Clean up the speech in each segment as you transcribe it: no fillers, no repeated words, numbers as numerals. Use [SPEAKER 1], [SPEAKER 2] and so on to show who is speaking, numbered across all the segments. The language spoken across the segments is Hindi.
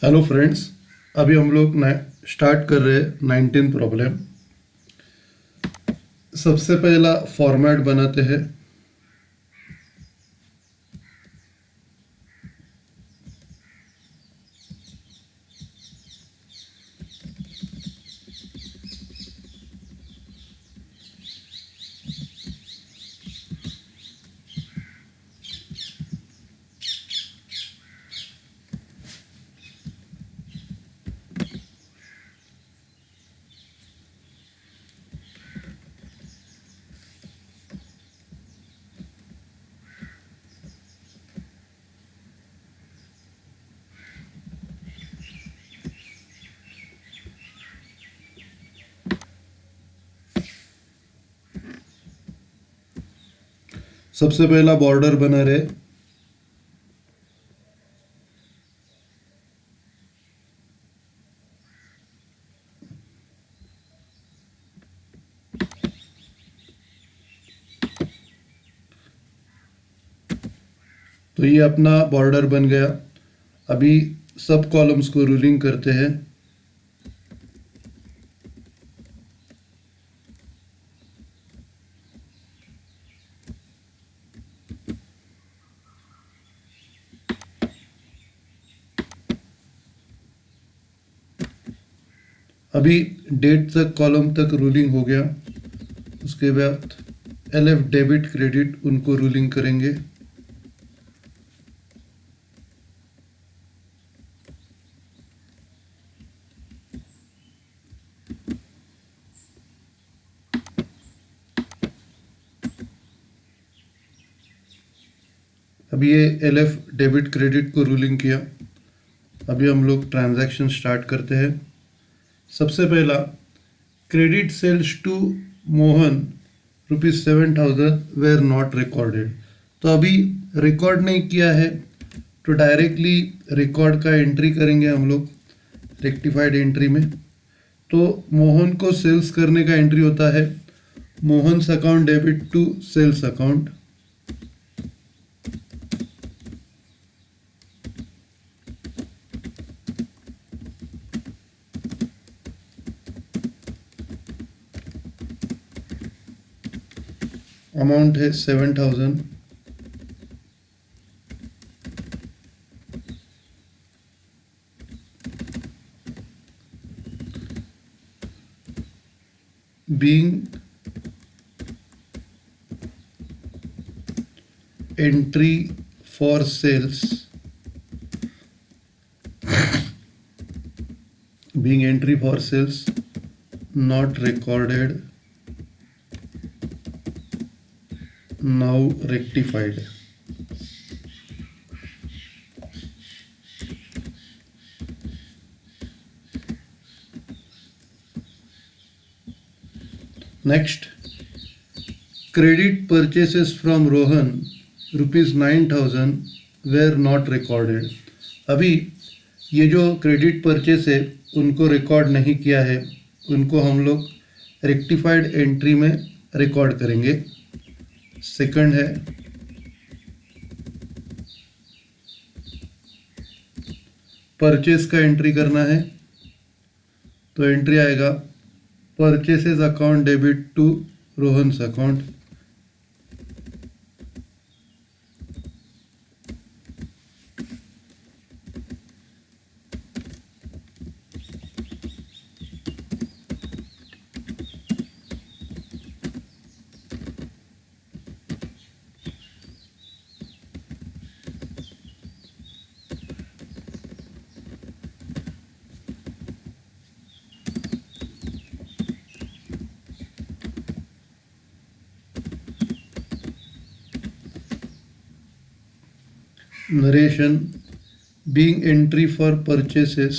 [SPEAKER 1] Hello friends. अभी हम लोग स्टार्ट कर रहे हैं 19 प्रॉब्लम। सबसे पहला फॉर्मेट बनाते हैं। सबसे पहला बॉर्डर बना रहे। तो ये अपना बॉर्डर बन गया। अभी सब कॉलम्स को रूलिंग करते हैं। अभी डेट तक कॉलम तक रूलिंग हो गया। उसके बाद एलएफ डेबिट क्रेडिट उनको रूलिंग करेंगे। अभी ये एलएफ डेबिट क्रेडिट को रूलिंग किया। अभी हम लोग ट्रांजैक्शन स्टार्ट करते हैं। सबसे पहला credit sales to Mohan ₹7,000 were not recorded. तो अभी रिकॉर्ड नहीं किया है, तो डायरेक्टली रिकॉर्ड का एंट्री करेंगे हम लोग रेक्टिफाइड एंट्री में। तो मोहन को सेल्स करने का एंट्री होता है Mohan's account debit to sales account. Amount है 7,000। being entry for sales, being entry for sales not recorded, now rectified. Next, credit purchases from Rohan ₹9,000 were not recorded. अभी ये जो क्रेडिट परचेस है उनको रिकॉर्ड नहीं किया है, उनको हम लोग रेक्टिफाइड एंट्री में रिकॉर्ड करेंगे। सेकंड है परचेस का एंट्री करना है, तो एंट्री आएगा purchases account debit to Rohan's account. Narration, being entry for purchases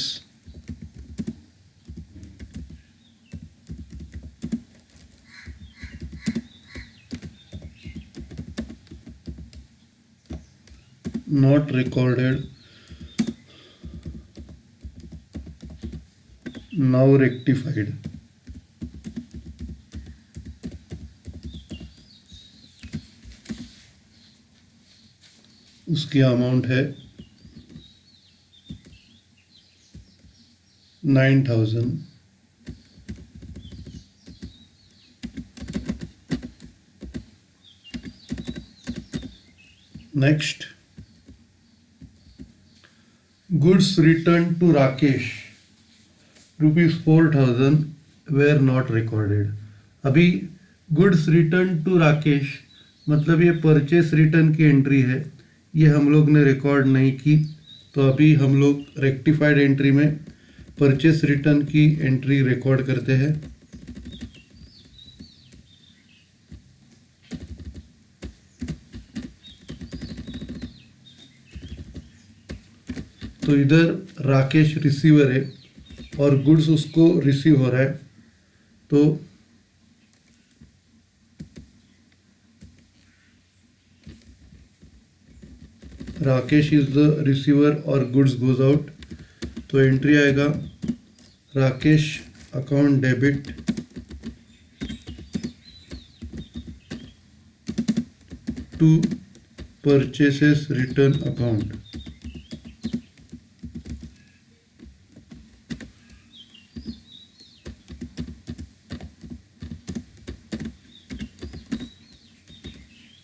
[SPEAKER 1] not recorded, now rectified. उसकी अमाउंट है 9,000. Next, goods returned to Rakesh rupees 4,000 were not recorded. अभी गुड्स रिटर्न टू राकेश मतलब ये परचेस रिटर्न की एंट्री है, ये हम लोग ने रिकॉर्ड नहीं की, तो अभी हम लोग रेक्टिफाइड एंट्री में परचेस रिटर्न की एंट्री रिकॉर्ड करते हैं। तो इधर राकेश रिसीवर है और गुड्स उसको रिसीव हो रहा है, तो राकेश इज द रिसीवर और गुड्स गोज आउट, तो एंट्री आएगा Rakesh account debit to purchases return account.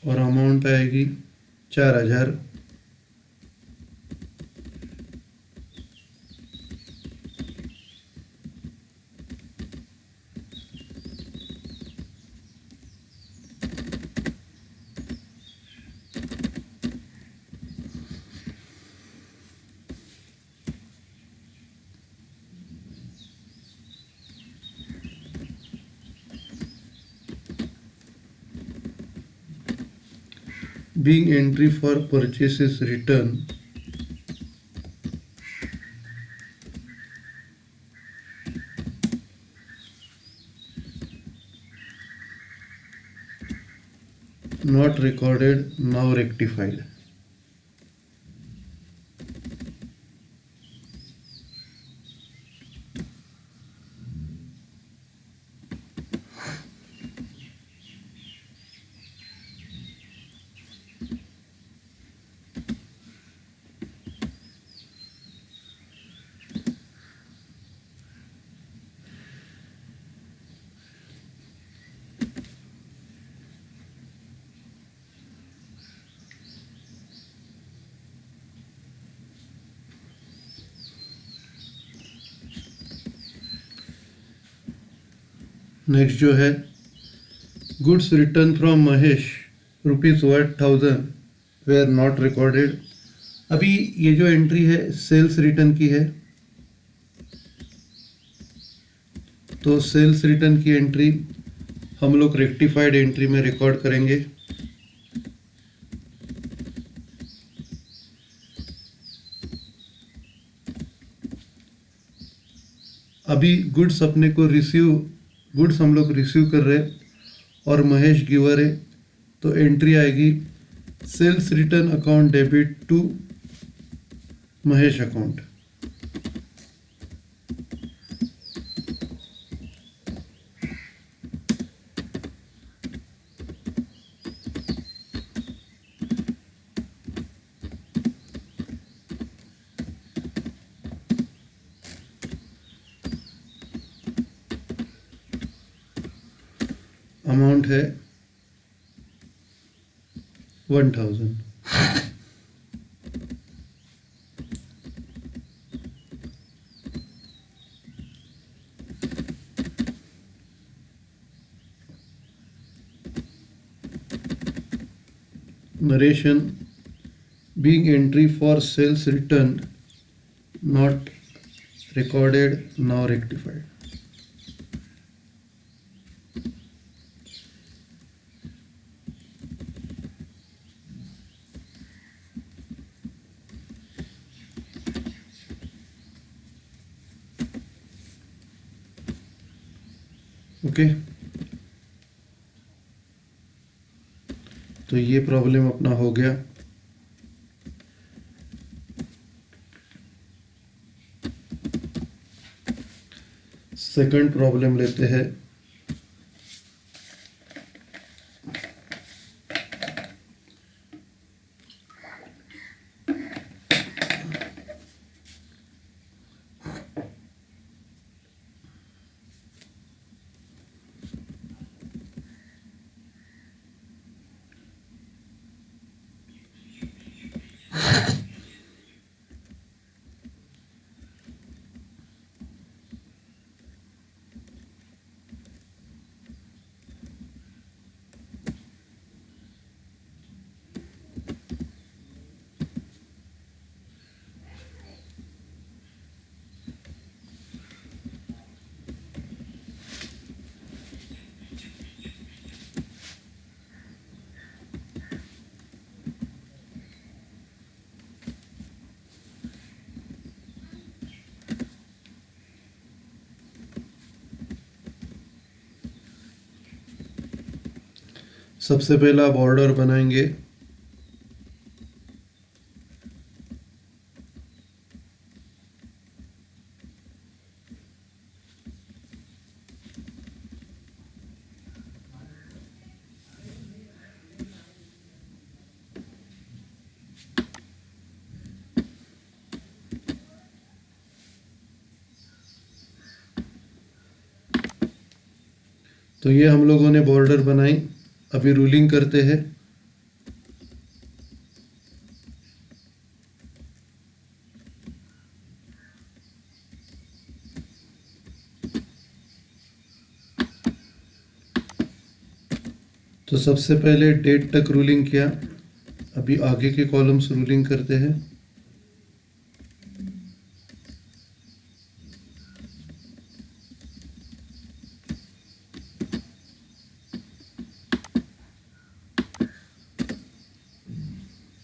[SPEAKER 1] और अमाउंट आएगी 4,000। Being entry for purchases return, not recorded, now rectified. Next जो है goods return from Mahesh ₹1,000 were not recorded. अभी ये जो एंट्री है सेल्स रिटर्न की है, तो सेल्स रिटर्न की एंट्री हम लोग रेक्टिफाइड एंट्री में रिकॉर्ड करेंगे। अभी गुड्स अपने को गुड्स हम लोग रिसीव कर रहे हैं और महेश गिवर है, तो एंट्री आएगी sales return account debit to Mahesh account. Amount है 1,000। Narration being entry for sales return not recorded, now rectified. Okay, तो ये प्रॉब्लम अपना हो गया। सेकंड प्रॉब्लम लेते हैं। सबसे पहला आप ऑर्डर बनाएंगे। तो ये हम लोगों ने बॉर्डर बनाई, अभी रूलिंग करते हैं। तो सबसे पहले डेट तक रूलिंग किया, अभी आगे के कॉलम्स रूलिंग करते हैं।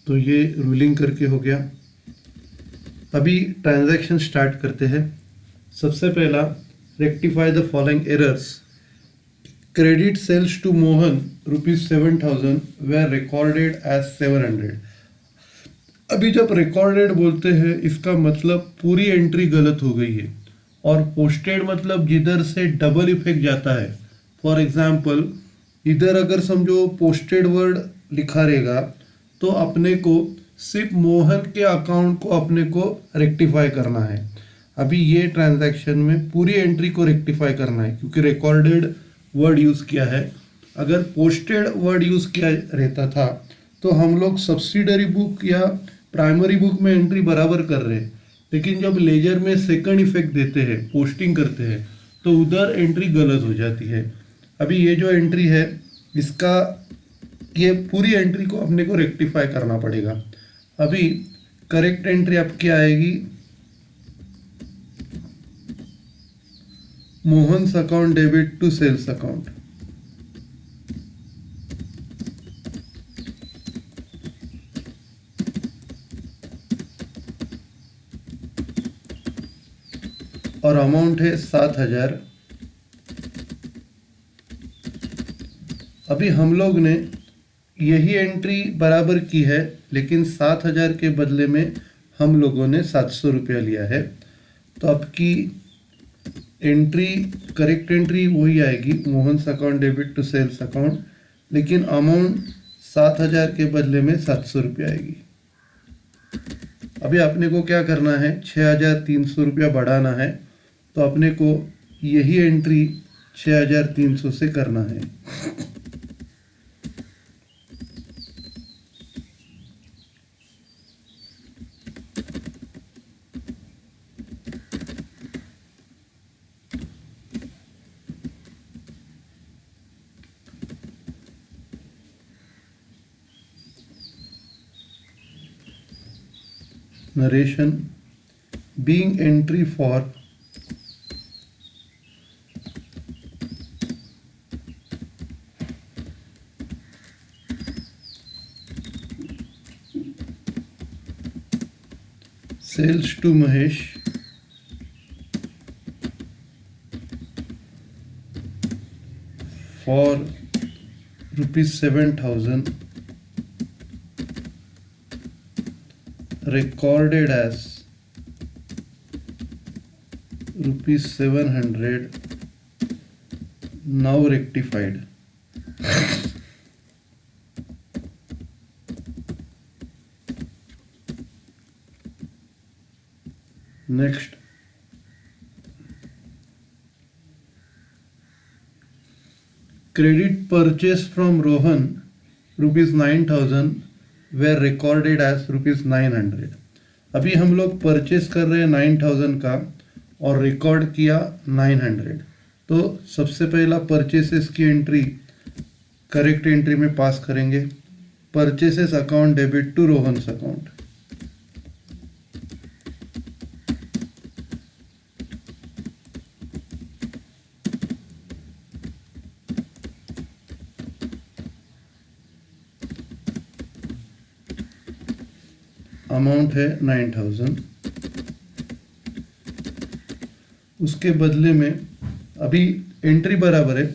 [SPEAKER 1] तो ये रूलिंग करके हो गया। अभी ट्रांजैक्शन स्टार्ट करते हैं। सबसे पहला, rectify the following errors. Credit sales to Mohan ₹7,000 were recorded as 700। अभी जब रिकॉर्डेड बोलते हैं इसका मतलब पूरी एंट्री गलत हो गई है, और पोस्टेड मतलब जिधर से डबल इफेक्ट जाता है। फॉर एग्जाम्पल, इधर अगर समझो पोस्टेड वर्ड लिखा रहेगा तो अपने को सिर्फ मोहन के अकाउंट को अपने को रेक्टिफाई करना है। अभी ये ट्रांजैक्शन में पूरी एंट्री को रेक्टिफाई करना है क्योंकि रिकॉर्डेड वर्ड यूज़ किया है। अगर पोस्टेड वर्ड यूज़ किया रहता था तो हम लोग सब्सिडरी बुक या प्राइमरी बुक में एंट्री बराबर कर रहे हैं, लेकिन जब लेजर में सेकंड इफेक्ट देते हैं, पोस्टिंग करते हैं, तो उधर एंट्री गलत हो जाती है। अभी ये जो एंट्री है इसका, ये पूरी एंट्री को अपने को रेक्टिफाई करना पड़ेगा। अभी करेक्ट एंट्री आपकी आएगी, Mohan's account debit to sales account. और अमाउंट है 7,000। अभी हम लोग ने यही एंट्री बराबर की है, लेकिन 7,000 के बदले में हम लोगों ने 700 रुपया लिया है। तो आपकी एंट्री, करेक्ट एंट्री वही आएगी, Mohan's account debit to sales account, लेकिन अमाउंट 7,000 के बदले में 700 रुपया आएगी। अभी अपने को क्या करना है, 6,300 रुपया बढ़ाना है, तो अपने को यही एंट्री 6,300 से करना है। Narration, being entry for sales to Mahesh for ₹7,000 recorded as ₹700, now rectified. Next, credit purchase from Rohan ₹9,000 were recorded as ₹900। अभी हम लोग परचेस कर रहे हैं 9,000 का और रिकॉर्ड किया 900। तो सबसे पहला परचेसेस की एंट्री करेक्ट एंट्री में पास करेंगे। Purchases account debit to Rohan's account. Amount है 9,000। उसके बदले में अभी एंट्री बराबर है,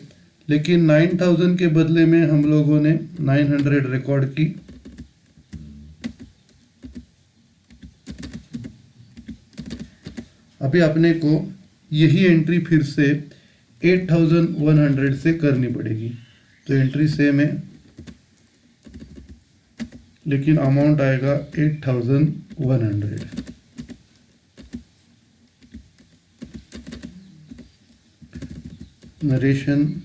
[SPEAKER 1] लेकिन 9000 के बदले में हम लोगों ने 900 रिकॉर्ड की। अभी अपने को यही एंट्री फिर से 8100 से करनी पड़ेगी। तो एंट्री सेम है, लेकिन अमाउंट आएगा 8100। Narration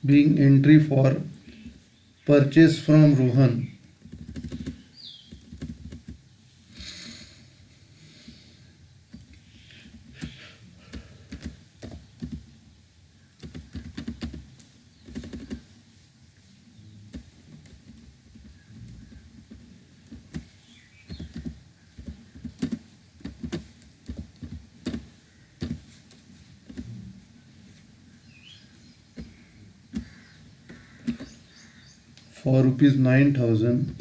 [SPEAKER 1] being entry for purchase from Rohan. For rupees 9000,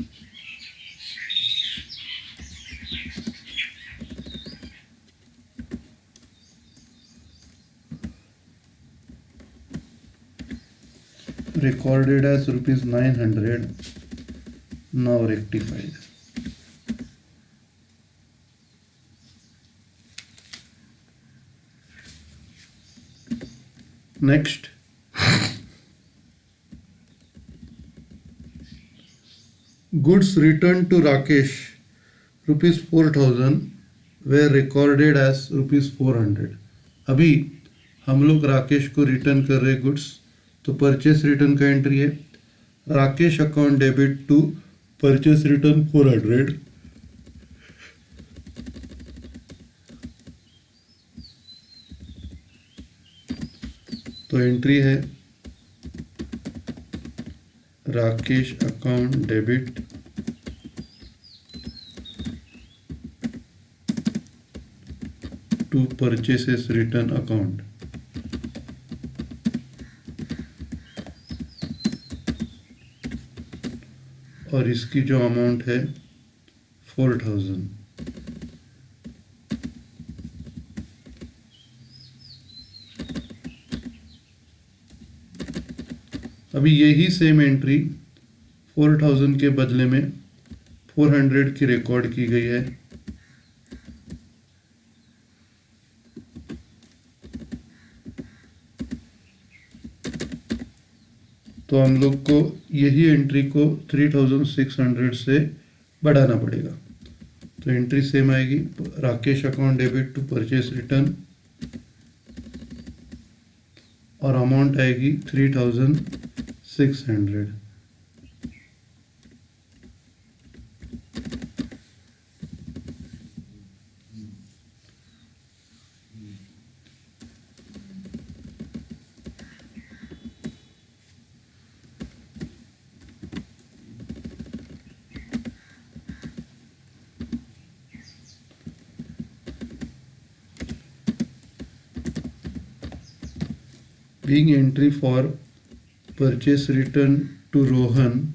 [SPEAKER 1] recorded as rupees 900, now rectified. Next, goods returned to Rakesh rupees 4000 were recorded as rupees 400. अभी हम लोग राकेश को रिटर्न कर रहे गुड्स, तो परचेस रिटर्न का एंट्री है Rakesh account debit to purchase return 400। तो एंट्री है Rakesh account debit to purchases return account. और इसकी जो अमाउंट है 4000। अभी यही सेम एंट्री 4000 के बदले में 400 की रिकॉर्ड की गई है। तो हम लोग को यही एंट्री को 3600 से बढ़ाना पड़ेगा। तो एंट्री सेम आएगी Rakesh account debit to purchase return, और अमाउंट आएगी 3600। Being entry for purchase return to Rohan,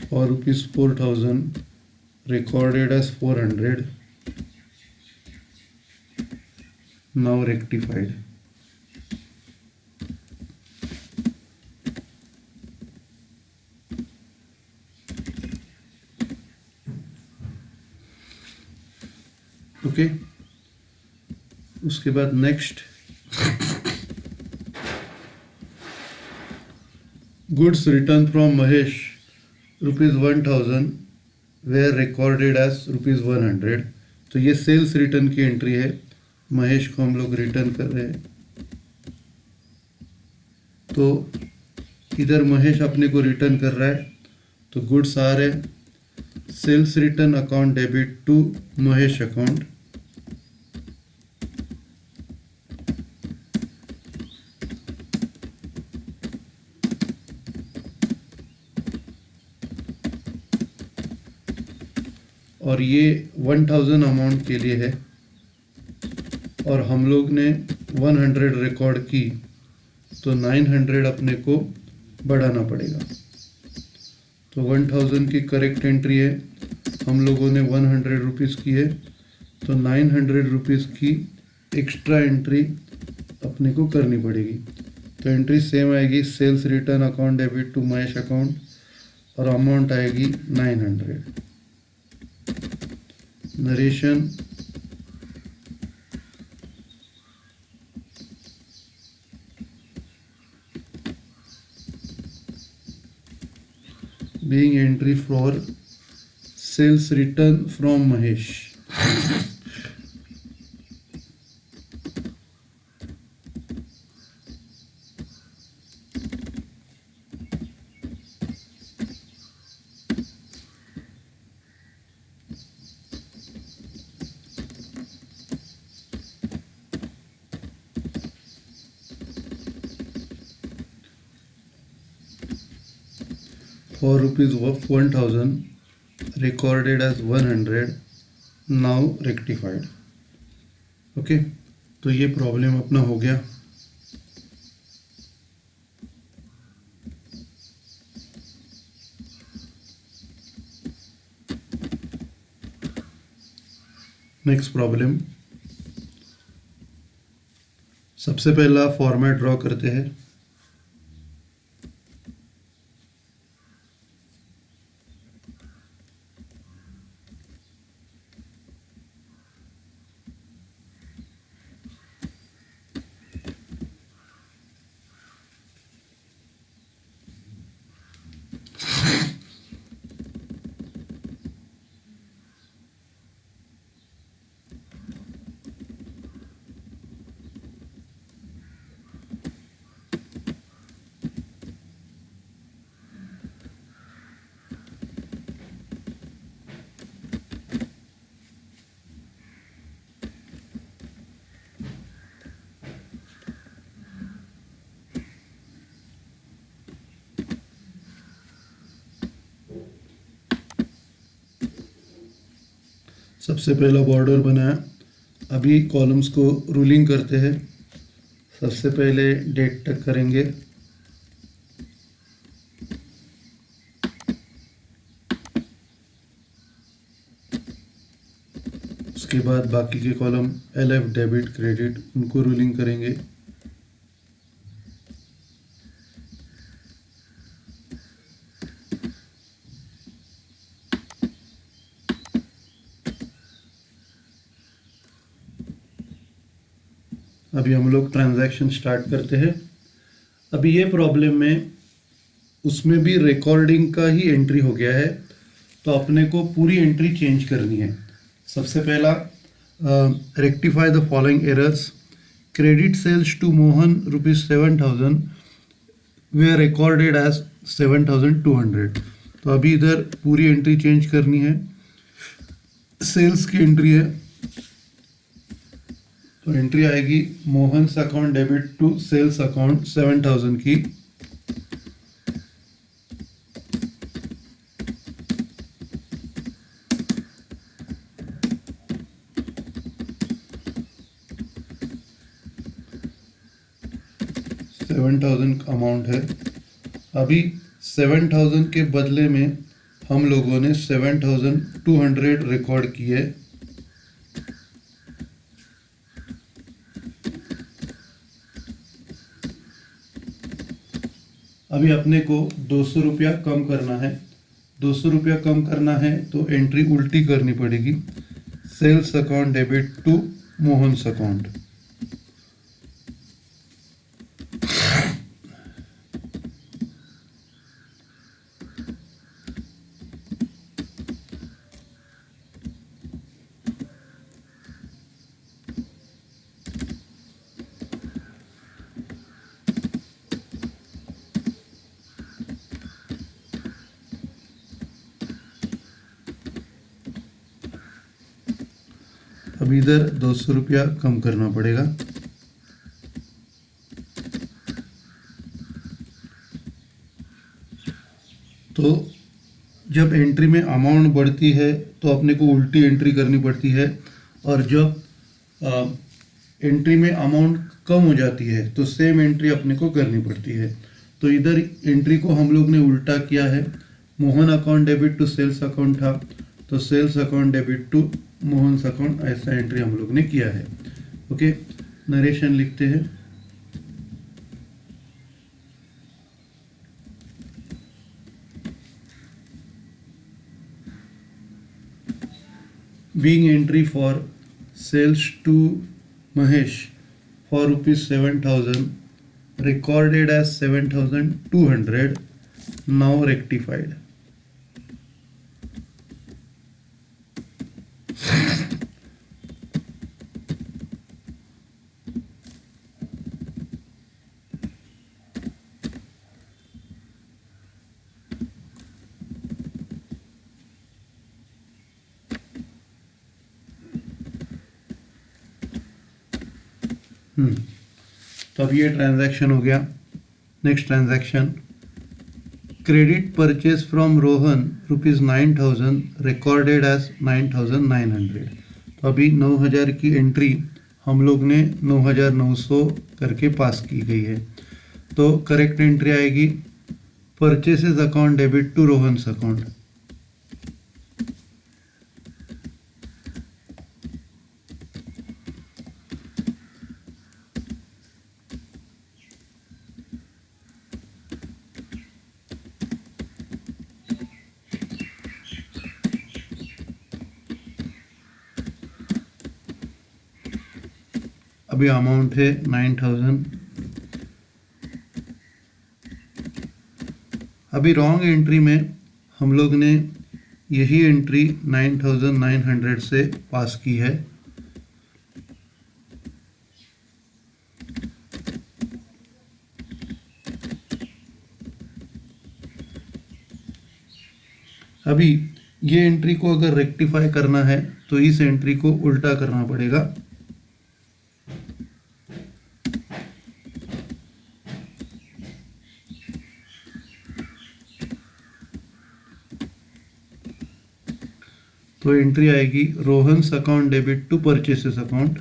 [SPEAKER 1] for rupees 4000, recorded as 400, now rectified. Okay, उसके बाद next goods return from Mahesh ₹1000 were recorded as ₹100। तो ये सेल्स रिटर्न की एंट्री है, महेश को हम लोग रिटर्न कर रहे हैं। तो इधर महेश अपने को रिटर्न कर रहा है, तो गुड्स आ रहे sales return account debit to Mahesh account. और ये 1000 अमाउंट के लिए है, और हम लोग ने 100 रिकॉर्ड की, तो 900 अपने को बढ़ाना पड़ेगा। तो 1000 की करेक्ट एंट्री है, हम लोगों ने 100 रुपीज़ की है, तो 900 रुपीज़ की एक्स्ट्रा एंट्री अपने को करनी पड़ेगी। तो एंट्री सेम आएगी, sales return account debit to Mahesh account, और अमाउंट आएगी 900। Narration being entry for sales return from Mahesh. For rupees of 1000 recorded as 100, now rectified. Okay, तो ये प्रॉब्लम अपना हो गया। नेक्स्ट प्रॉब्लम, सबसे पहला फॉर्मेट ड्रॉ करते हैं। सबसे पहला बॉर्डर बनाया, अभी कॉलम्स को रूलिंग करते हैं। सबसे पहले डेट तक करेंगे, उसके बाद बाकी के कॉलम LF डेबिट क्रेडिट उनको रूलिंग करेंगे। अभी हम लोग ट्रांजैक्शन स्टार्ट करते हैं। अभी ये प्रॉब्लम में उसमें भी रिकॉर्डिंग का ही एंट्री हो गया है, तो अपने को पूरी एंट्री चेंज करनी है। सबसे पहला, rectify the following errors. Credit sales to Mohan ₹7,000 were recorded as 7,200। तो अभी इधर पूरी एंट्री चेंज करनी है। सेल्स की एंट्री है, तो एंट्री आएगी Mohan's account debit to sales account 7,000 की। अमाउंट है। अभी 7,000 के बदले में हम लोगों ने 7,200 रिकॉर्ड किए। अभी अपने को 200 रुपया कम करना है। 200 रुपया कम करना है तो एंट्री उल्टी करनी पड़ेगी, sales account debit to Mohan's account. अब इधर 200 रुपया कम करना पड़ेगा। तो जब एंट्री में अमाउंट बढ़ती है तो अपने को उल्टी एंट्री करनी पड़ती है, और जब एंट्री में अमाउंट कम हो जाती है तो सेम एंट्री अपने को करनी पड़ती है। तो इधर एंट्री को हम लोग ने उल्टा किया है। Mohan account debit to sales account था, तो sales account debit to Mohan account, ऐसा एंट्री हम लोग ने किया है। ओके, नरेशन लिखते हैं। Being entry for sales to Mahesh for rupees 7,000 recorded as 7,200, now rectified. तो अब ये ट्रांजैक्शन हो गया। Next transaction, credit purchase from Rohan rupees 9,000 recorded as 9,900। तो अभी 9,000 की एंट्री हम लोग ने 9,900 करके पास की गई है। तो करेक्ट एंट्री आएगी purchases account debit to Rohan's account. अभी अमाउंट है 9,000। अभी रॉन्ग एंट्री में हम लोग ने यही एंट्री 9,900 से पास की है। अभी ये एंट्री को अगर रेक्टिफाई करना है तो इस एंट्री को उल्टा करना पड़ेगा। तो एंट्री आएगी Rohan's account debit to purchases account.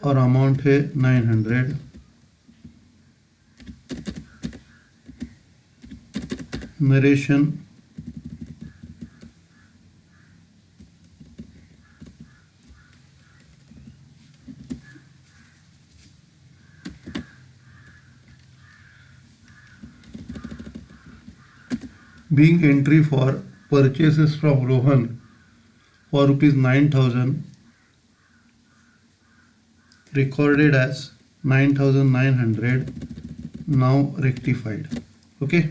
[SPEAKER 1] और अमाउंट है 900। Narration, being entry for purchases from Rohan for rupees 9,000 recorded as 9,900, now rectified. Okay,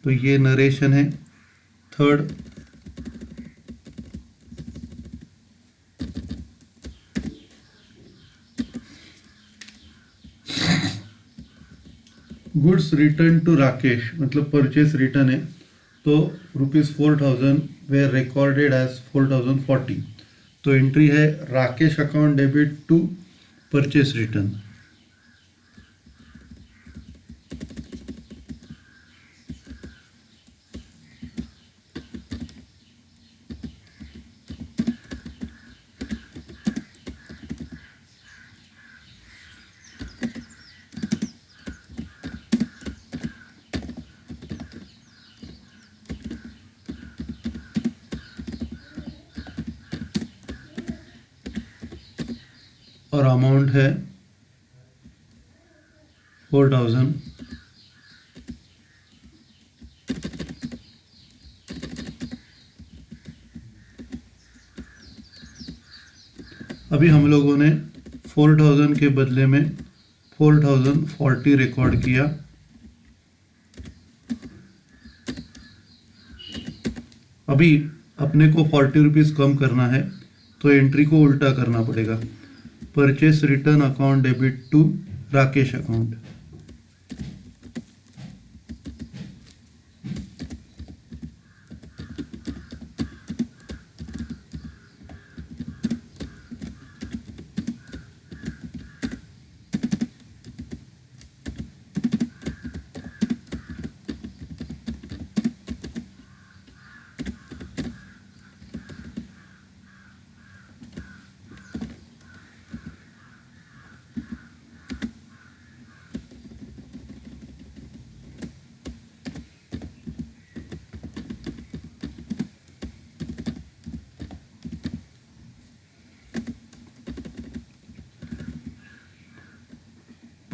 [SPEAKER 1] तो ये नरेशन है। Third, goods return to Rakesh, मतलब परचेस रिटर्न है। तो रुपीज़ 4,000 वेर रिकॉर्डेड एज 4,040। तो एंट्री है Rakesh account debit to purchase return. और अमाउंट है 4,000। अभी हम लोगों ने 4,000 के बदले में 4,040 रिकॉर्ड किया। अभी अपने को 40 रुपीज़ कम करना है तो एंट्री को उल्टा करना पड़ेगा। Purchase return account debit to Rakesh account.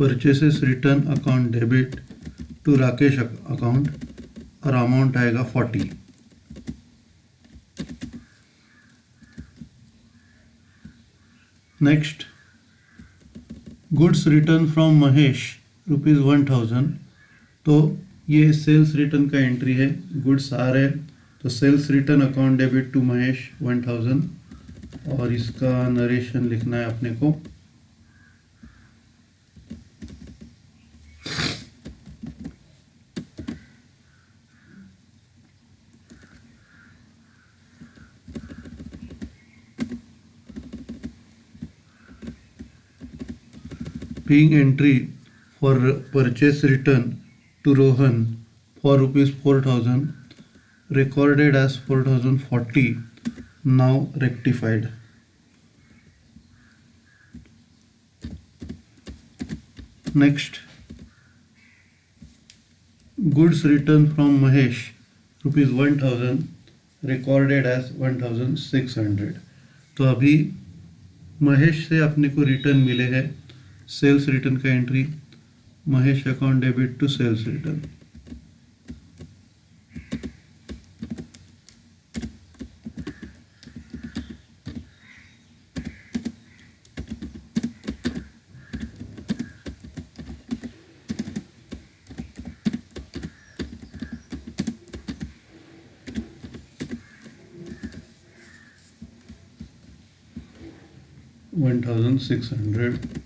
[SPEAKER 1] Purchases return account debit to Rakesh account और अमाउंट आएगा 40। Next, goods return from Mahesh ₹1000। तो ये सेल्स रिटर्न का एंट्री है, गुड्स आ रहे हैं तो sales return account debit to Mahesh 1000 और इसका नरेशन लिखना है अपने को। Being entry for purchase return to Rohan for ₹4000 recorded as 4040, now rectified. Next, goods return from Mahesh ₹1000 recorded as 1600। तो अभी महेश से अपने को रिटर्न मिले हैं, सेल्स रिटर्न का entry, Mahesh account debit to sales return. $1600।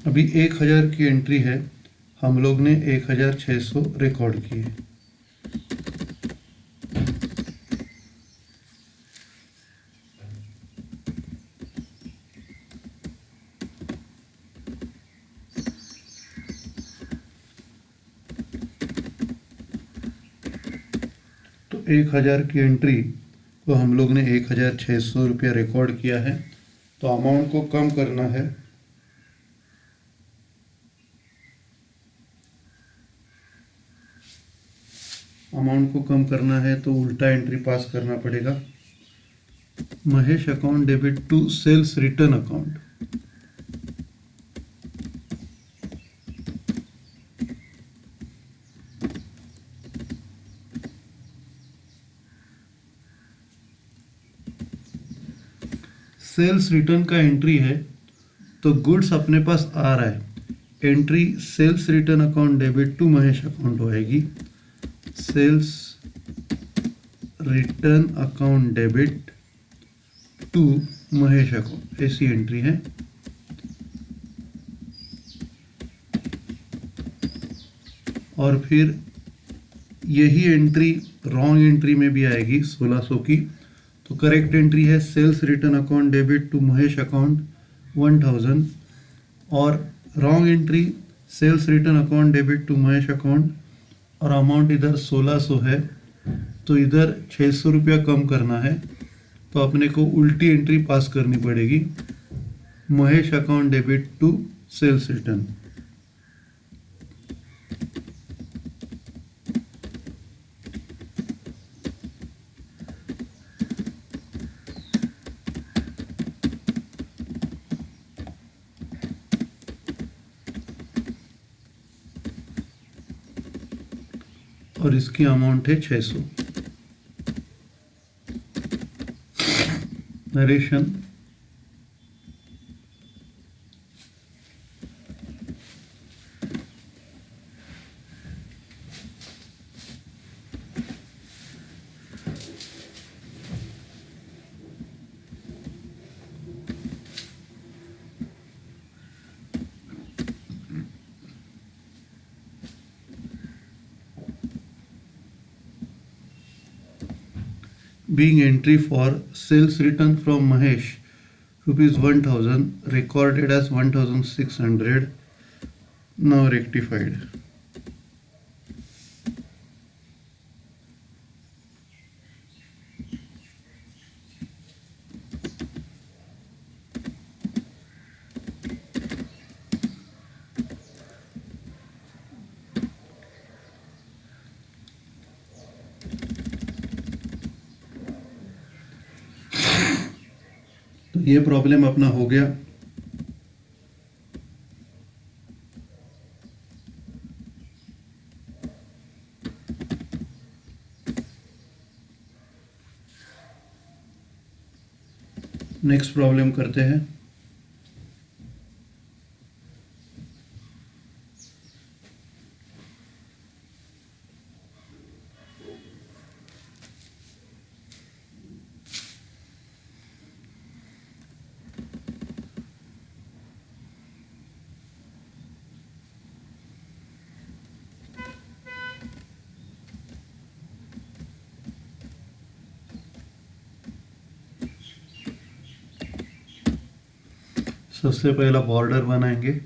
[SPEAKER 1] अभी 1000 की एंट्री है, हम लोग ने 1600 रिकॉर्ड किए। तो 1000 की एंट्री को हम लोग ने 1600 रुपया रिकॉर्ड किया है, तो अमाउंट को कम करना है। अमाउंट को कम करना है तो उल्टा एंट्री पास करना पड़ेगा, Mahesh account debit to sales return account. Sales return का एंट्री है तो गुड्स अपने पास आ रहा है, entry sales return account debit to Mahesh account होएगी, sales return account debit to Mahesh account, ऐसी एंट्री है। और फिर यही एंट्री रॉन्ग एंट्री में भी आएगी 1600 की, तो करेक्ट एंट्री है sales return account debit to Mahesh account 1000 और wrong entry sales return account debit to Mahesh account और अमाउंट इधर 1600 है, तो इधर 600 रुपया कम करना है, तो अपने को उल्टी एंट्री पास करनी पड़ेगी, Mahesh account debit to sales return. और इसकी अमाउंट है 600। Narration, being entry for sales return from Mahesh ₹1000 recorded as 1600, now rectified. तो ये प्रॉब्लम अपना हो गया। नेक्स्ट प्रॉब्लम करते हैं। सबसे पहला बॉर्डर बनाएंगे।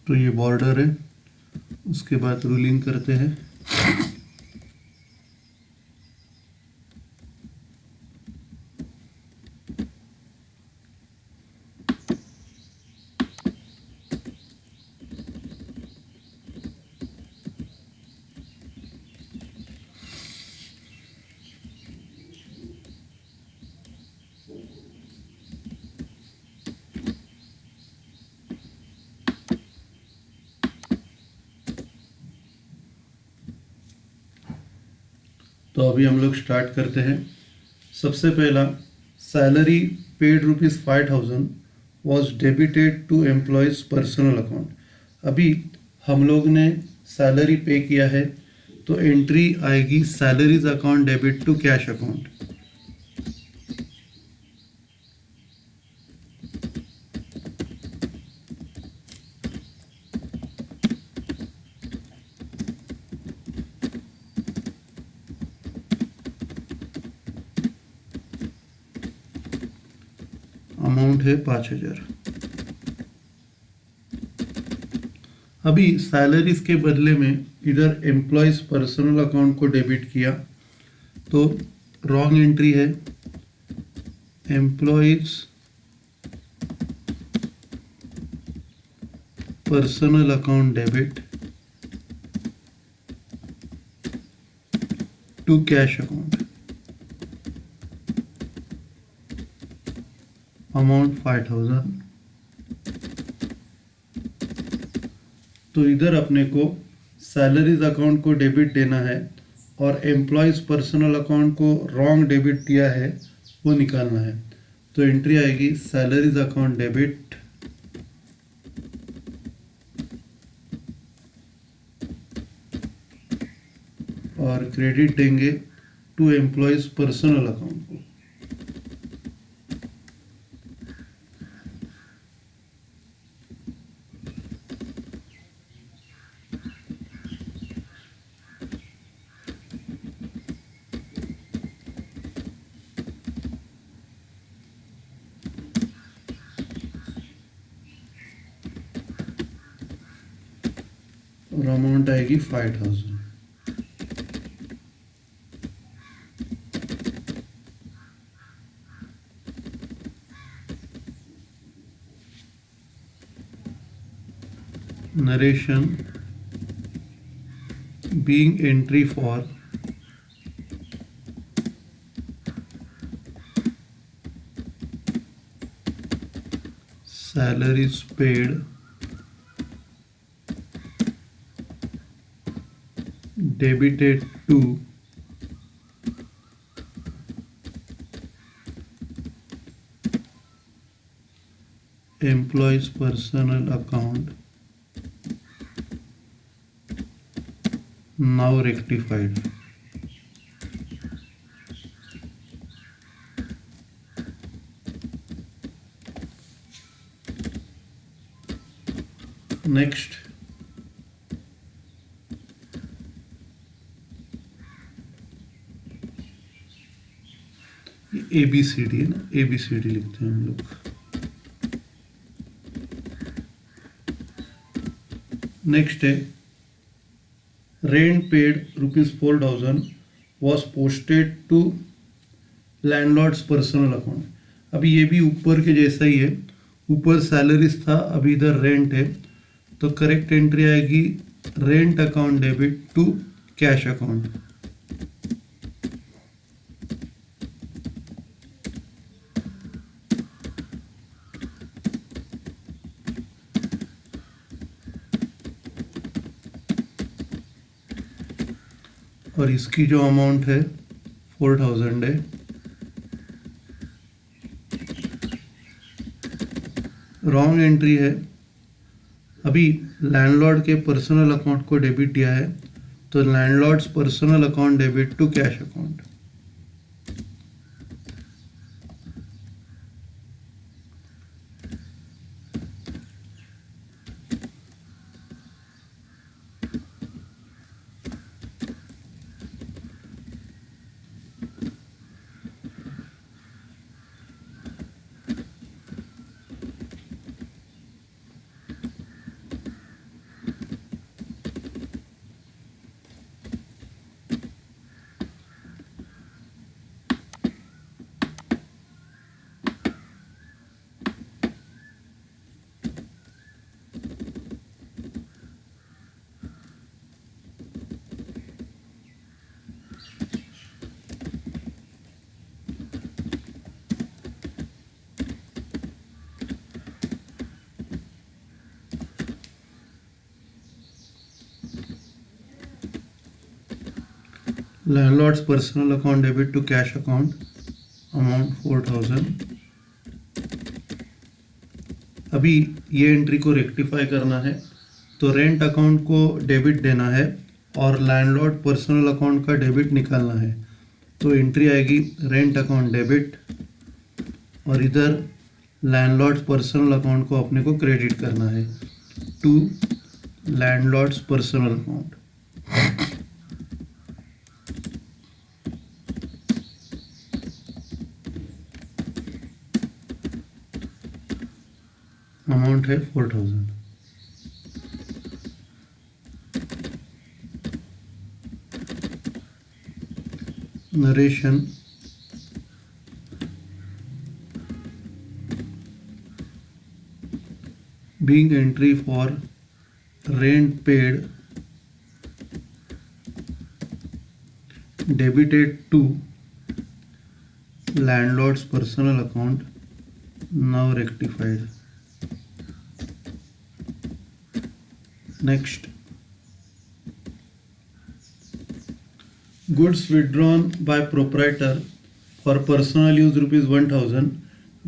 [SPEAKER 1] तो ये बॉर्डर है। उसके बाद रूलिंग करते हैं। तो अभी हम लोग स्टार्ट करते हैं। सबसे पहला, salary paid ₹5,000 was debited to employees personal account. अभी हम लोग ने सैलरी पे किया है, तो एंट्री आएगी salaries account debit to cash account. Amount है 5,000। अभी सैलरीज के बदले में इधर एम्प्लॉयज पर्सनल अकाउंट को डेबिट किया, तो रॉन्ग एंट्री है। Employees personal account debit to cash account, amount 5,000। तो इधर अपने को सैलरीज अकाउंट को डेबिट देना है और एम्प्लॉयज पर्सनल अकाउंट को रॉन्ग डेबिट दिया है, वो निकालना है। तो एंट्री आएगी सैलरीज अकाउंट डेबिट और क्रेडिट देंगे टू एम्प्लॉयज पर्सनल अकाउंट को। और अमाउंट आएगी 5,000। Narration being entry for salaries paid debited to employees personal account now rectified. Next, ABCD है ना, ABCD लिखते हैं हम लोग. नेक्स्ट है rent paid ₹4,000 was posted to landlord's personal account. अभी ये भी ऊपर के जैसा ही है, ऊपर सैलरीज था, अभी इधर रेंट है, तो करेक्ट एंट्री आएगी rent account debit to cash account. और इसकी जो अमाउंट है 4,000 है. रॉन्ग एंट्री है. अभी लैंडलॉर्ड के पर्सनल अकाउंट को डेबिट दिया है, तो landlord's personal account debit to cash account. Landlord's personal account debit to cash account amount 4,000. अभी ये एंट्री को रेक्टिफाई करना है, तो रेंट अकाउंट को डेबिट देना है और लैंडलॉर्ड पर्सनल अकाउंट का डेबिट निकालना है. तो एंट्री आएगी रेंट अकाउंट डेबिट और इधर लैंडलॉर्ड्स पर्सनल अकाउंट को अपने को क्रेडिट करना है to landlord's personal account. Amount है 4,000. Narration being entry for rent paid debited to landlord's personal account now rectified. Next, goods withdrawn by proprietor for personal use ₹1,000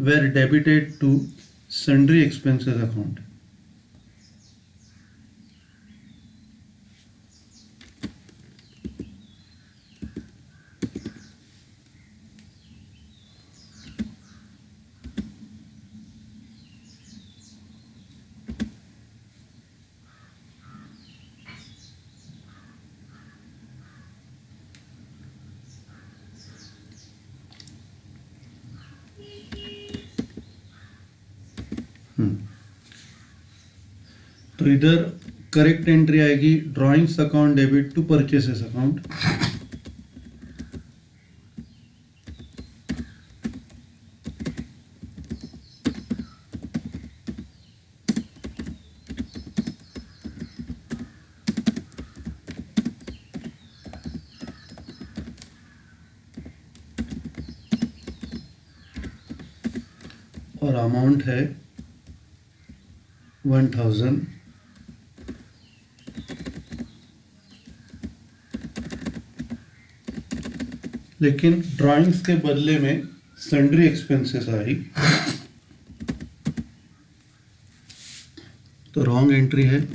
[SPEAKER 1] were debited to sundry expenses account. तो इधर करेक्ट एंट्री आएगी drawings account debit to purchases account. और अमाउंट है 1000, लेकिन ड्राइंग्स के बदले में सन्ड्री एक्सपेंसेस आई, तो रॉन्ग एंट्री है।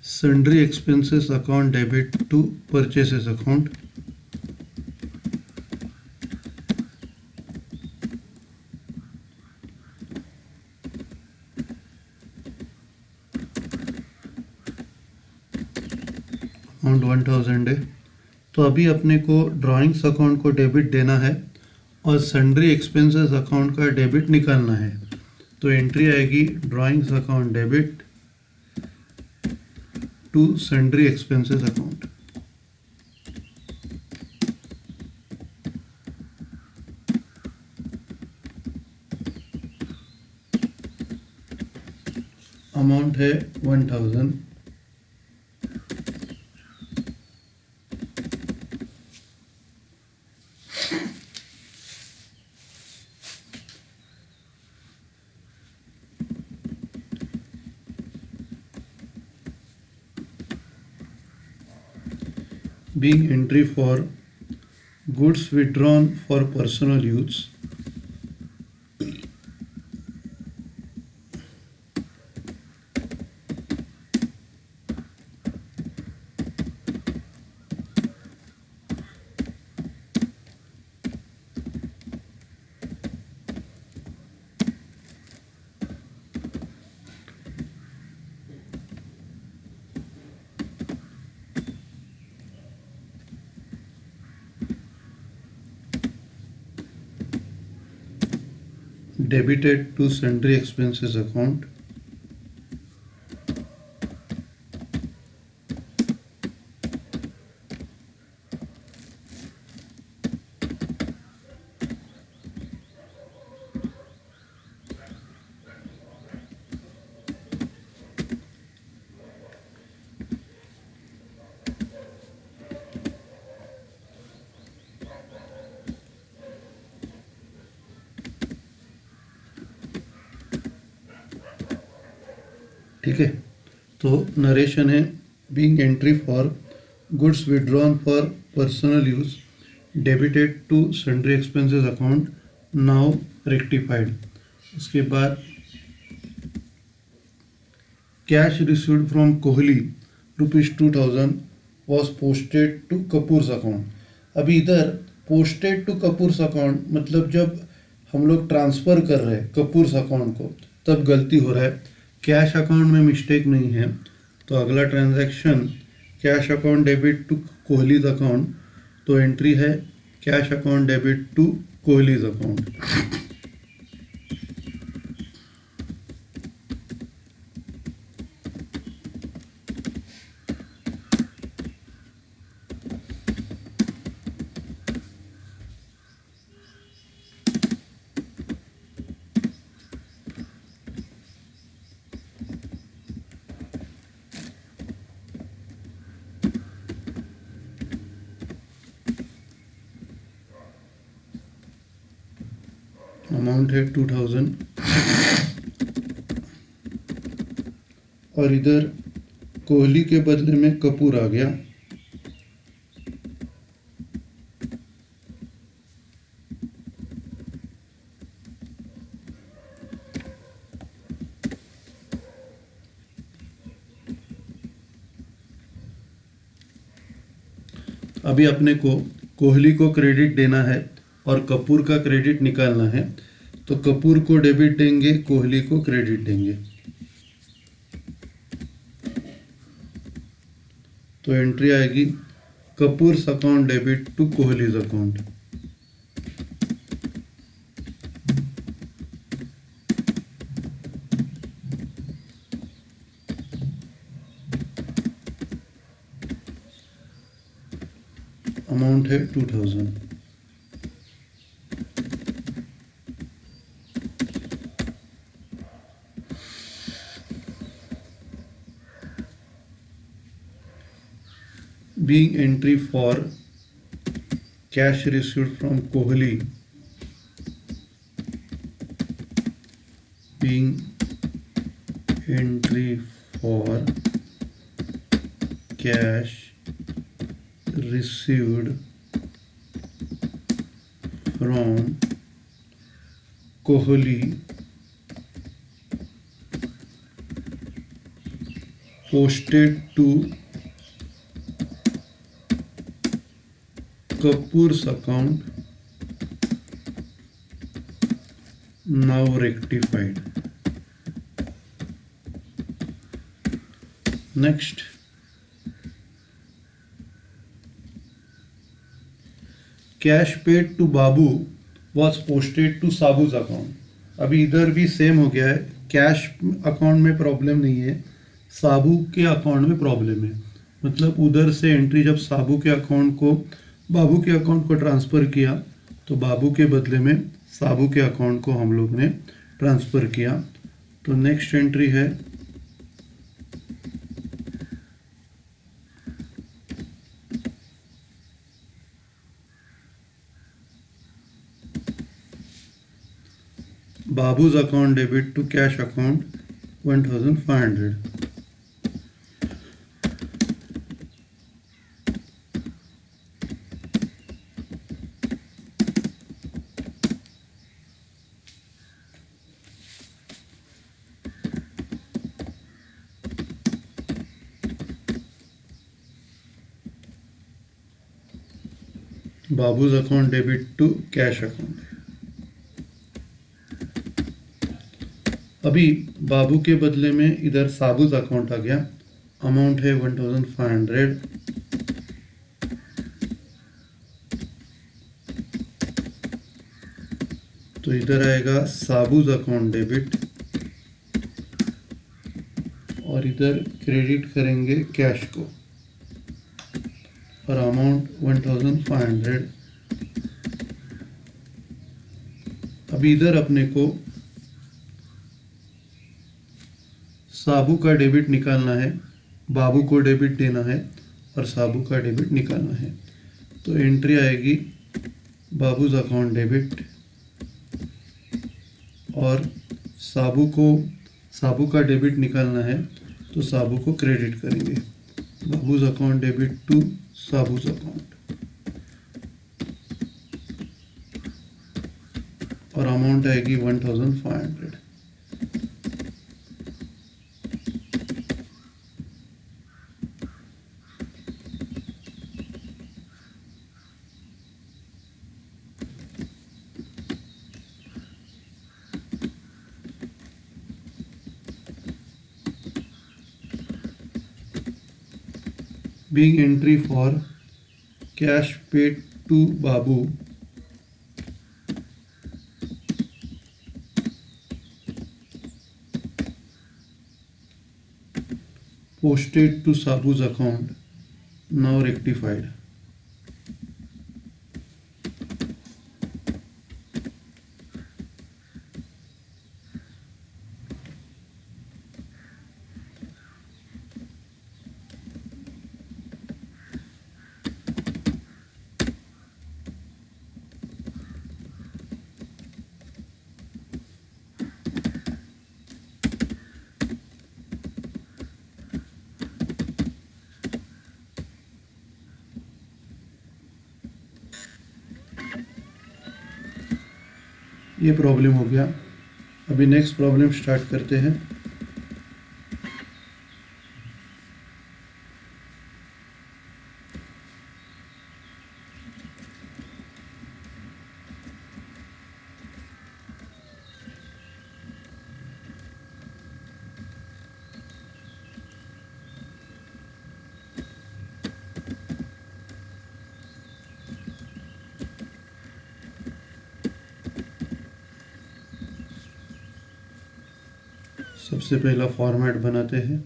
[SPEAKER 1] Sundry expenses account debit to purchases account. Amount 1000 है, तो अभी अपने को ड्राइंग्स अकाउंट को डेबिट देना है और सन्ड्री एक्सपेंसेस अकाउंट का डेबिट निकालना है। तो एंट्री आएगी drawings account debit to sundry expenses account. Amount है 1000। Being entry for goods withdrawn for personal use, debited to sundry expenses account, ठीक है। तो नरेशन है being entry for goods withdrawn for personal use debited to sundry expenses account now rectified. उसके बाद cash received from Kohli ₹2000 was posted to Kapoor's account. अभी इधर पोस्टेड टू कपूर्स अकाउंट मतलब जब हम लोग ट्रांसफ़र कर रहे हैं कपूर्स अकाउंट को तब गलती हो रहा है, कैश अकाउंट में मिस्टेक नहीं है। तो अगला transaction cash account debit to Kohli's account, तो एंट्री है cash account debit to Kohli's account. Amount है 2000 और इधर कोहली के बदले में कपूर आ गया। अभी अपने को कोहली को क्रेडिट देना है और कपूर का क्रेडिट निकालना है। तो कपूर को डेबिट देंगे, कोहली को क्रेडिट देंगे। तो एंट्री आएगी Kapoor's account debit to Kohli's account. Amount है 2000। Being entry for cash received from Kohli, being entry for cash received from Kohli posted to Kapoor's account now rectified. Next, cash paid to Babu was posted to Sabu's account. अभी इधर भी सेम हो गया है, कैश अकाउंट में प्रॉब्लम नहीं है, साबू के अकाउंट में प्रॉब्लम है। मतलब उधर से एंट्री जब साबू के अकाउंट को बाबू के अकाउंट को ट्रांसफ़र किया तो बाबू के बदले में साबू के अकाउंट को हम लोग ने ट्रांसफ़र किया। तो नेक्स्ट एंट्री है Babu's account debit to cash account 1500. Babu's account debit to cash account. अभी बाबू के बदले में इधर साबूज अकाउंट आ गया, अमाउंट है 1500। तो इधर आएगा साबूज अकाउंट डेबिट और इधर क्रेडिट करेंगे कैश को और अमाउंट 1500। अभी इधर अपने को साबू का डेबिट निकालना है, बाबू को डेबिट देना है और साबू का डेबिट निकालना है। तो एंट्री आएगी बाबूज अकाउंट डेबिट और साबू का डेबिट निकालना है तो साबू को क्रेडिट करेंगे, Babu's account debit to Sabu's account और अमाउंट आएगी 1500। Being entry for cash paid to Babu posted to Sabu's account now rectified. ये प्रॉब्लम हो गया। अभी नेक्स्ट प्रॉब्लम स्टार्ट करते हैं। सबसे पहला फॉर्मेट बनाते हैं।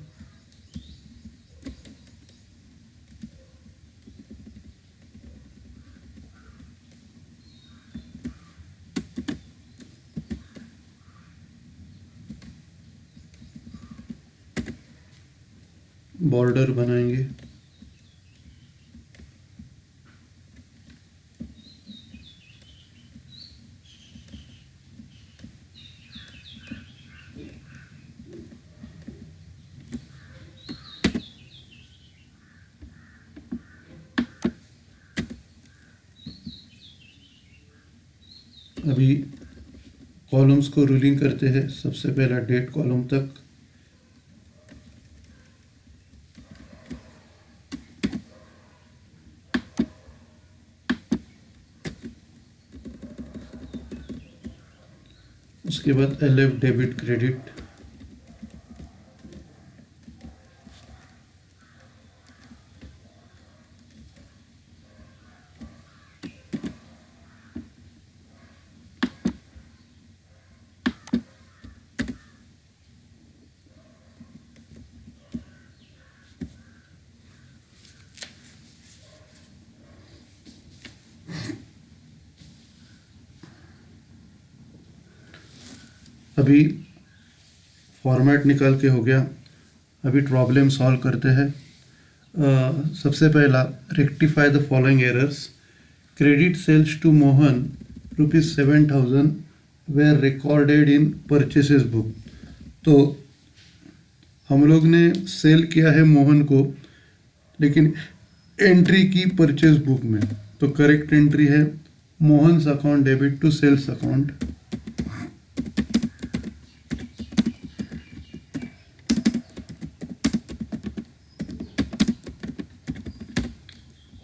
[SPEAKER 1] बॉर्डर बनाएंगे। अभी कॉलम्स को रूलिंग करते हैं। सबसे पहला डेट कॉलम तक, उसके बाद LF डेबिट क्रेडिट, अभी फॉर्मेट निकाल के हो गया। अभी प्रॉब्लम सॉल्व करते हैं। सबसे पहला, rectify the following errors. Credit sales to Mohan ₹7,000 were recorded in purchases book. तो हम लोग ने सेल किया है मोहन को, लेकिन एंट्री की परचेस बुक में। तो करेक्ट एंट्री है Mohan's account debit to sales account.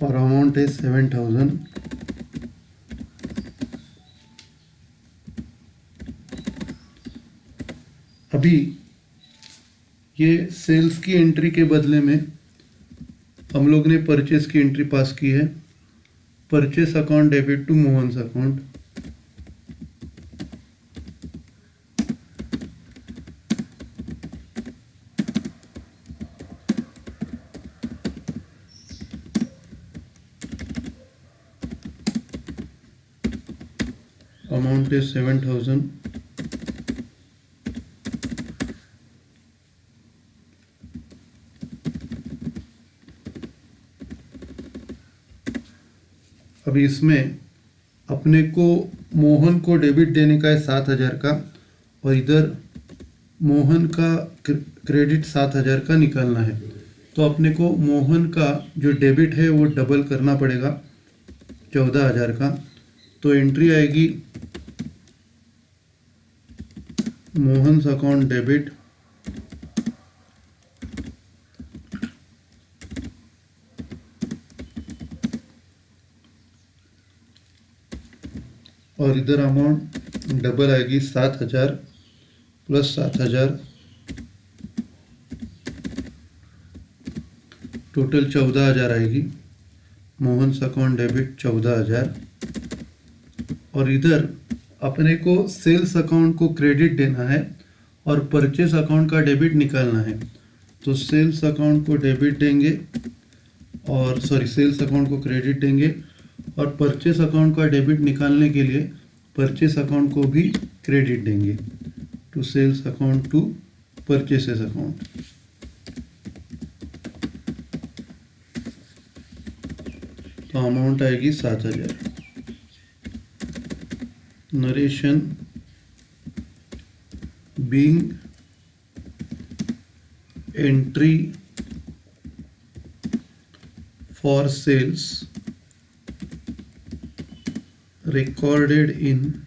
[SPEAKER 1] और अमाउंट है 7,000। अभी ये सेल्स की एंट्री के बदले में हम लोग ने परचेस की एंट्री पास की है। Purchase account debit to Mohan's account. Amount is 7,000। अभी इसमें अपने को मोहन को डेबिट देने का है 7,000 का, और इधर मोहन का क्रेडिट 7,000 का निकालना है। तो अपने को मोहन का जो डेबिट है वो डबल करना पड़ेगा 14,000 का। तो एंट्री आएगी मोहन्स अकाउंट डेबिट और इधर अमाउंट डबल आएगी 7,000 प्लस 7,000, टोटल 14,000 आएगी। Mohan's account debit 14,000। और इधर अपने को सेल्स अकाउंट को क्रेडिट देना है और परचेस अकाउंट का डेबिट निकालना है। तो सेल्स अकाउंट को डेबिट देंगे और सेल्स अकाउंट को क्रेडिट देंगे, और परचेस अकाउंट का डेबिट निकालने के लिए परचेस अकाउंट को भी क्रेडिट देंगे to sales account to purchases account. तो अमाउंट आएगी 7,000। Narration being entry for sales recorded in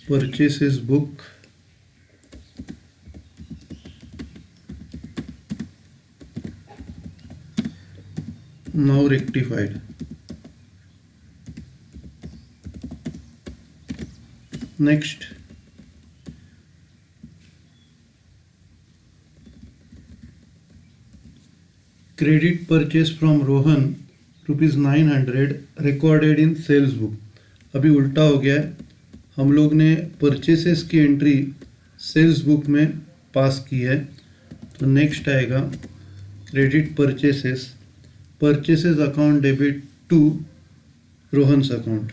[SPEAKER 1] purchases book now rectified. Next, credit purchase from Rohan ₹900 recorded in sales book. अभी उल्टा हो गया है, हम लोग ने परचेसेस की एंट्री सेल्स बुक में पास की है। तो नेक्स्ट आएगा credit purchases account debit to Rohan's account.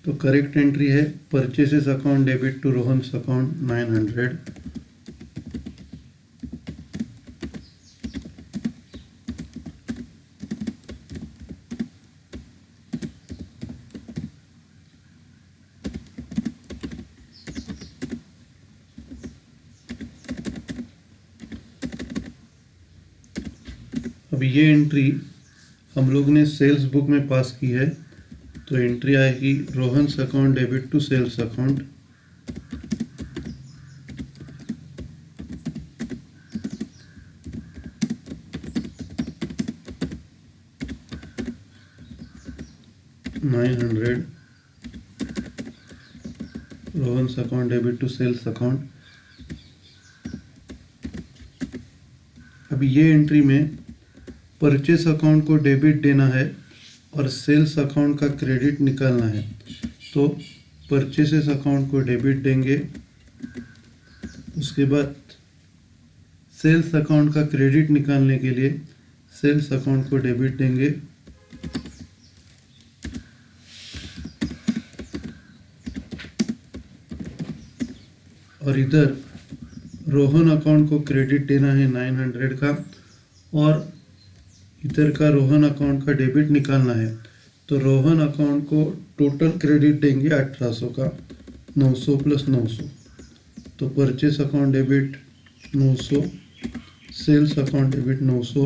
[SPEAKER 1] तो तो करेक्ट एंट्री है purchases account debit to Rohan's account 900। अब ये एंट्री हम लोग ने सेल्स बुक में पास की है, तो एंट्री आएगी Rohan's account debit to sales account. $900 Rohan's account debit to sales account. अभी ये एंट्री में परचेस अकाउंट को डेबिट देना है और सेल्स अकाउंट का क्रेडिट निकालना है, तो परचेसेस अकाउंट को डेबिट देंगे, उसके बाद सेल्स अकाउंट का क्रेडिट निकालने के लिए सेल्स अकाउंट को डेबिट देंगे, और इधर रोहन अकाउंट को क्रेडिट देना है 900 का, और इधर का रोहन अकाउंट का डेबिट निकालना है, तो रोहन अकाउंट को टोटल क्रेडिट देंगे 1800 का, 900 प्लस 900, तो purchase account debit 900, sales account debit 900,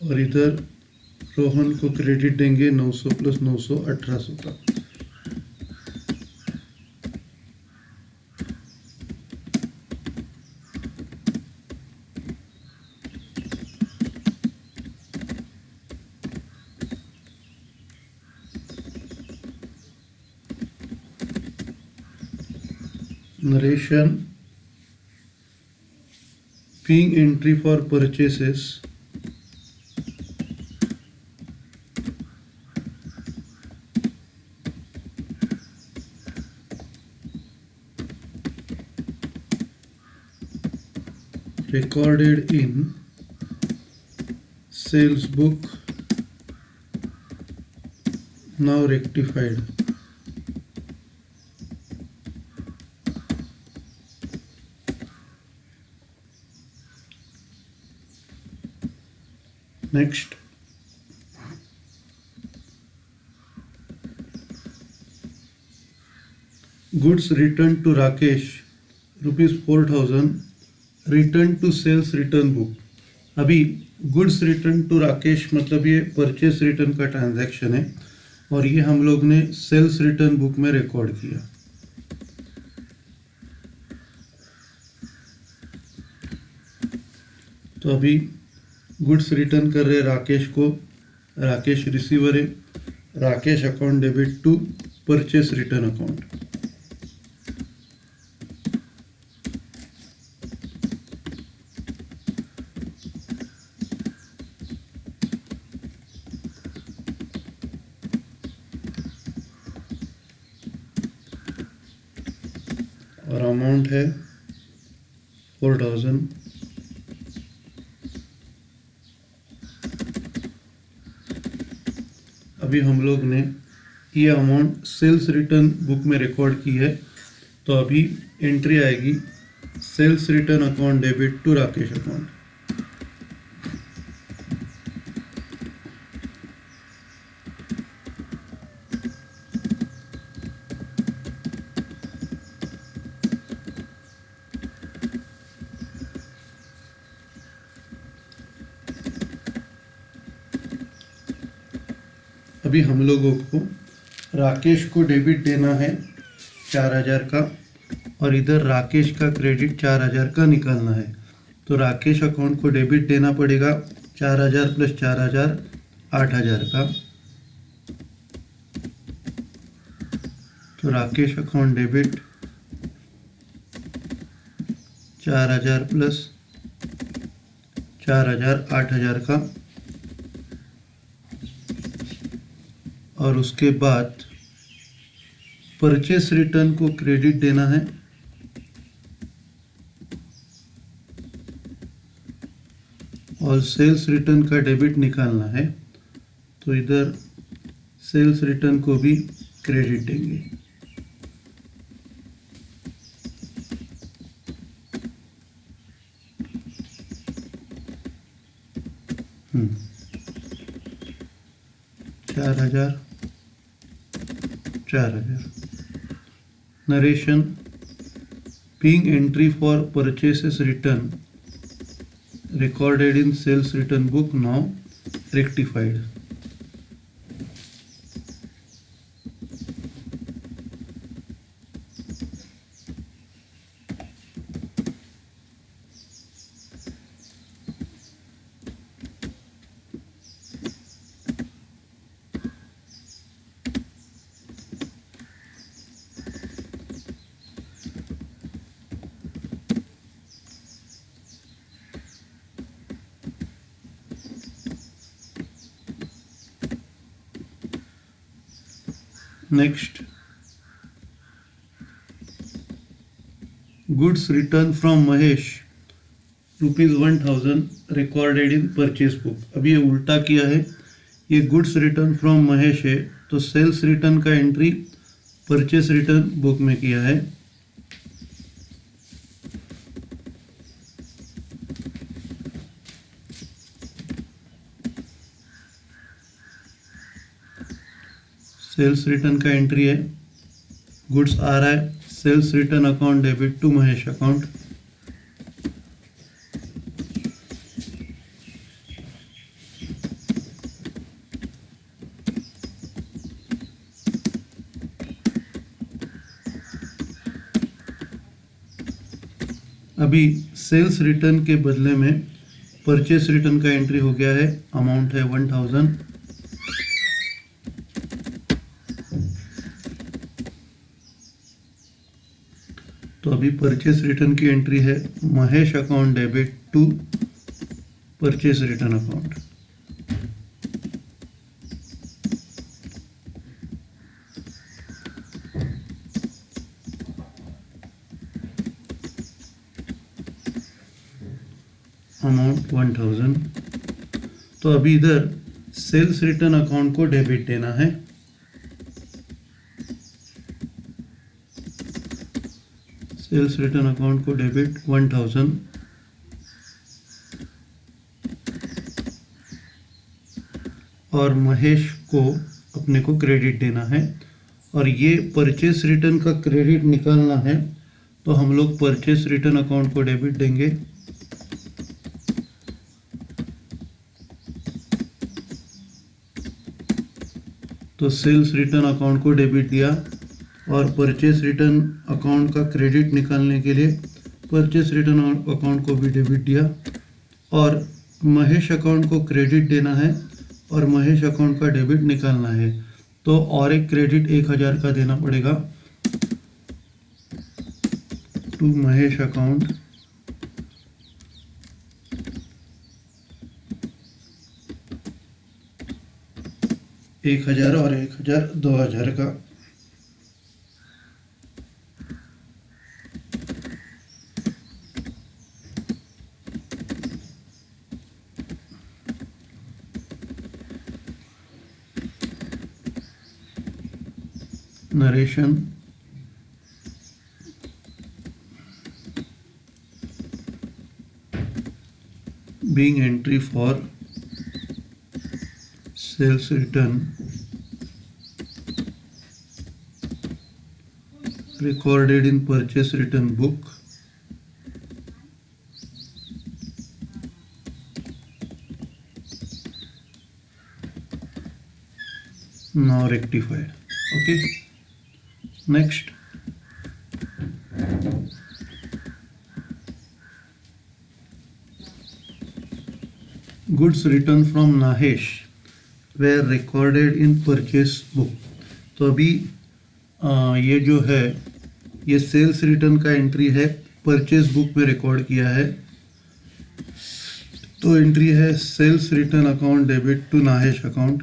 [SPEAKER 1] और इधर रोहन को क्रेडिट देंगे 900 प्लस 900 1800 का। Narration: being entry for purchases recorded in sales book now rectified. Next, goods returned to Rakesh ₹4,000 return to sales return book. अभी गुड्स रिटर्न टू राकेश मतलब ये परचेस रिटर्न का ट्रांजैक्शन है, और ये हम लोग ने सेल्स रिटर्न बुक में रिकॉर्ड किया। तो अभी गुड्स रिटर्न कर रहे राकेश को, राकेश रिसीवर है, Rakesh account debit to purchase return account. और अमाउंट है 4000। अभी हम लोग ने ये अमाउंट सेल्स रिटर्न बुक में रिकॉर्ड की है, तो अभी एंट्री आएगी sales return account debit to Rakesh account. अभी हम लोगों को राकेश को डेबिट देना है 4000 का, और इधर राकेश का क्रेडिट 4000 का निकालना है, तो राकेश अकाउंट को डेबिट देना पड़ेगा 4000 प्लस 4000 8000 का, तो राकेश अकाउंट डेबिट 4000 प्लस 4000 8000 का, और उसके बाद परचेस रिटर्न को क्रेडिट देना है, और सेल्स रिटर्न का डेबिट निकालना है, तो इधर सेल्स रिटर्न को भी क्रेडिट देंगे। 4,000, 4,000. Narration: being entry for purchases return recorded in sales return book now rectified. Next, goods return from Mahesh ₹1,000 recorded in purchase book. अब ये उल्टा किया है, ये गुड्स रिटर्न फ्रॉम महेश है तो सेल्स रिटर्न का एंट्री परचेस रिटर्न बुक में किया है. सेल्स रिटर्न का एंट्री है, गुड्स आ रहा है, sales return account debit to Mahesh account. अभी सेल्स रिटर्न के बदले में परचेस रिटर्न का एंट्री हो गया है, अमाउंट है 1,000. तो अभी परचेस रिटर्न की एंट्री है Mahesh account debit to purchase return account. Amount 1,000. तो अभी इधर सेल्स रिटर्न अकाउंट को डेबिट देना है. सेल्स रिटर्न अकाउंट को डेबिट 1,000 और महेश को अपने को क्रेडिट देना है. और ये परचेस रिटर्न का क्रेडिट निकालना है तो हम लोग परचेस रिटर्न अकाउंट को डेबिट देंगे. तो सेल्स रिटर्न अकाउंट को डेबिट दिया और परचेस रिटर्न अकाउंट का क्रेडिट निकालने के लिए परचेस रिटर्न अकाउंट को भी डेबिट दिया. और महेश अकाउंट को क्रेडिट देना है और महेश अकाउंट का डेबिट निकालना है. तो और एक क्रेडिट 1,000 का देना पड़ेगा टू महेश अकाउंट. एक 1,000 और 1,000 2,000 का. Narration: being entry for sales return recorded in purchase return book now rectified. Okay. Next, goods returned from Nahesh were recorded in purchase book. तो अभी ये जो है ये सेल्स रिटर्न का एंट्री है, परचेस बुक में रिकॉर्ड किया है. तो एंट्री है sales return account debit to Nahesh account.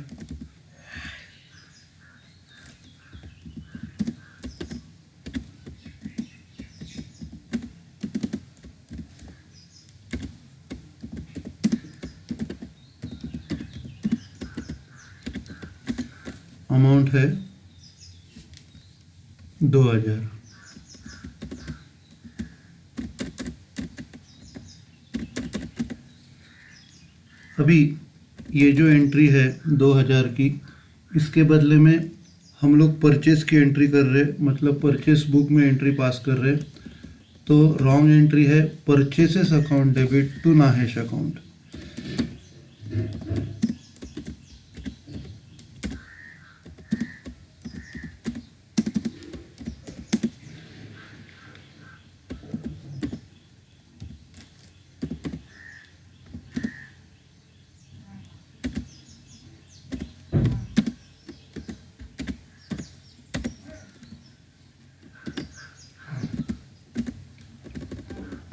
[SPEAKER 1] Amount है 2,000. अभी ये जो एंट्री है 2000 की, इसके बदले में हम लोग परचेस की एंट्री कर रहे, मतलब परचेस बुक में एंट्री पास कर रहे, तो रॉन्ग एंट्री है purchases account debit to Nahesh account.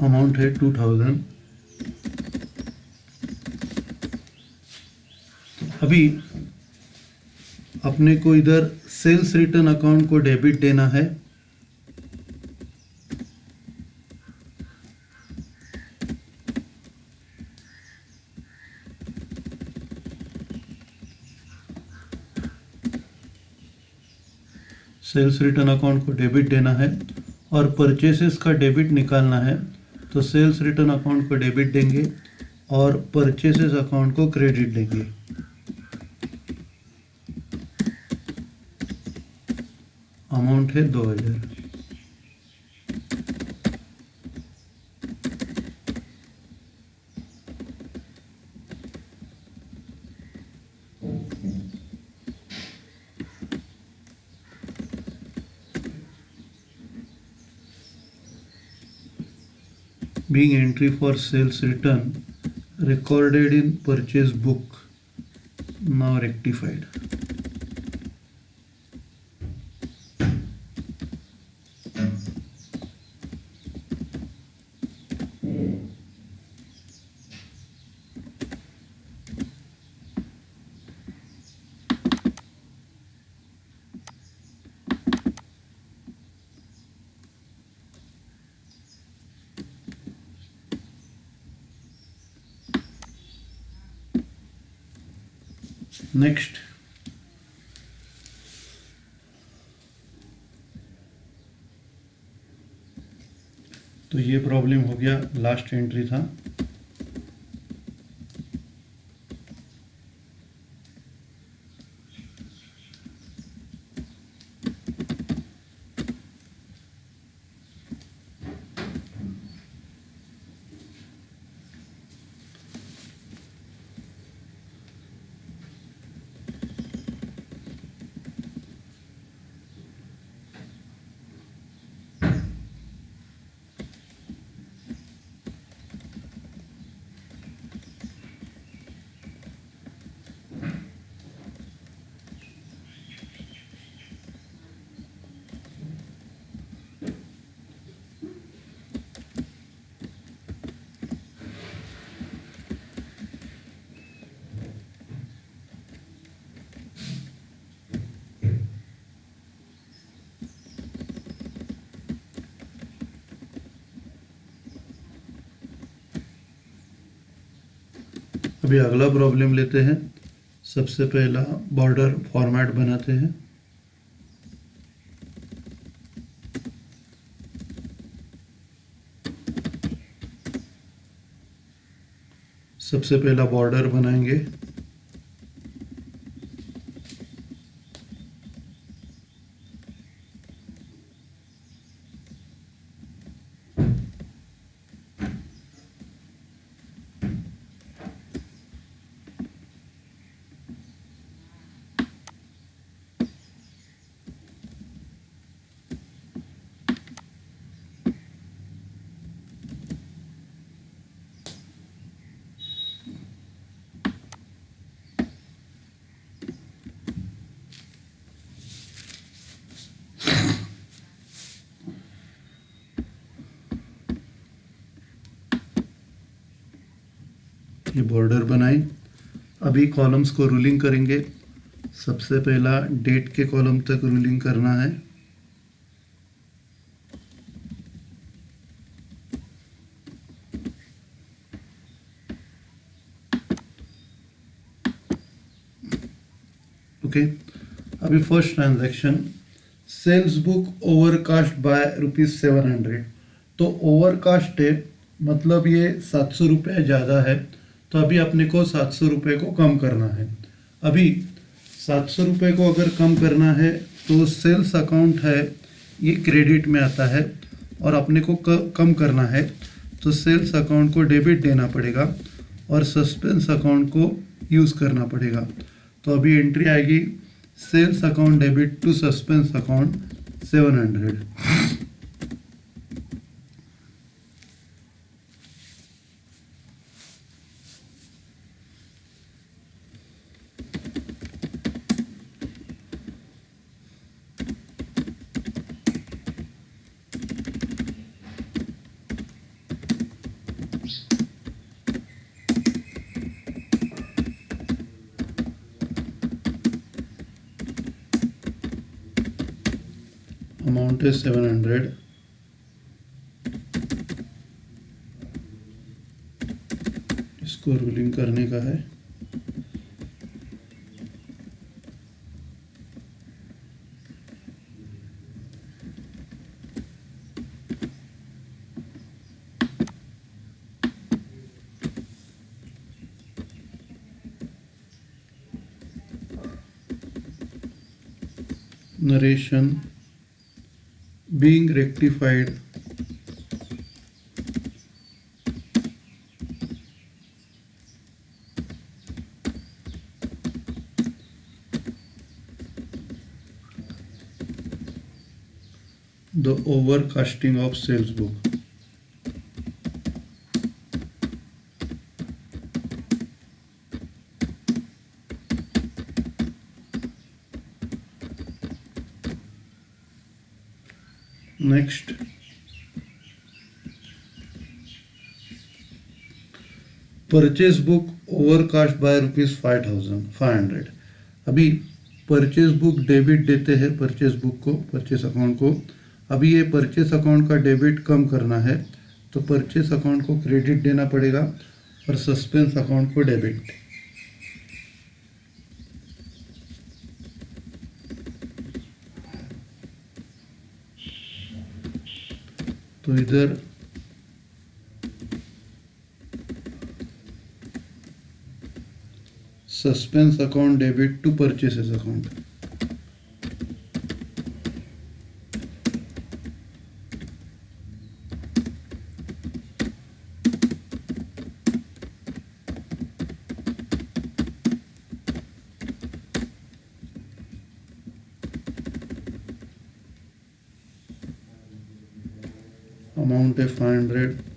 [SPEAKER 1] Amount है 2000। अभी अपने को इधर सेल्स रिटर्न अकाउंट को डेबिट देना है। सेल्स रिटर्न अकाउंट को डेबिट देना है और परचेसेस का डेबिट निकालना है, तो सेल्स रिटर्न अकाउंट को डेबिट देंगे और परचेसेस अकाउंट को क्रेडिट देंगे। अमाउंट है 2000। Being entry for sales return recorded in purchase book, now rectified. Next, तो ये प्रॉब्लम हो गया, लास्ट एंट्री था। अभी अगला प्रॉब्लम लेते हैं। सबसे पहला बॉर्डर फॉर्मेट बनाते हैं। सबसे पहला बॉर्डर बनाएंगे। ये बॉर्डर बनाए। अभी कॉलम्स को रूलिंग करेंगे। सबसे पहला डेट के कॉलम तक रूलिंग करना है। ओके, अभी first transaction sales book overcast by ₹700। तो ओवरकास्ट है मतलब ये 700 रुपये ज़्यादा है, तो अभी अपने को 700 रुपये को कम करना है। अभी 700 रुपये को अगर कम करना है तो सेल्स अकाउंट है ये क्रेडिट में आता है, और अपने को कम करना है तो सेल्स अकाउंट को डेबिट देना पड़ेगा और सस्पेंस अकाउंट को यूज़ करना पड़ेगा। तो अभी एंट्री आएगी sales account debit to suspense account 700। Amount है 700। इसको रूलिंग करने का है। Narration being rectified the overcasting of sales book। Next purchase book overcast by ₹5,500। अभी परचेज बुक डेबिट देते हैं परचेज बुक को, परचेज अकाउंट को। अभी ये परचेज अकाउंट का डेबिट कम करना है तो परचेज अकाउंट को क्रेडिट देना पड़ेगा और सस्पेंस अकाउंट को डेबिट। तो इधर suspense account debit to purchases account. Amount है 500।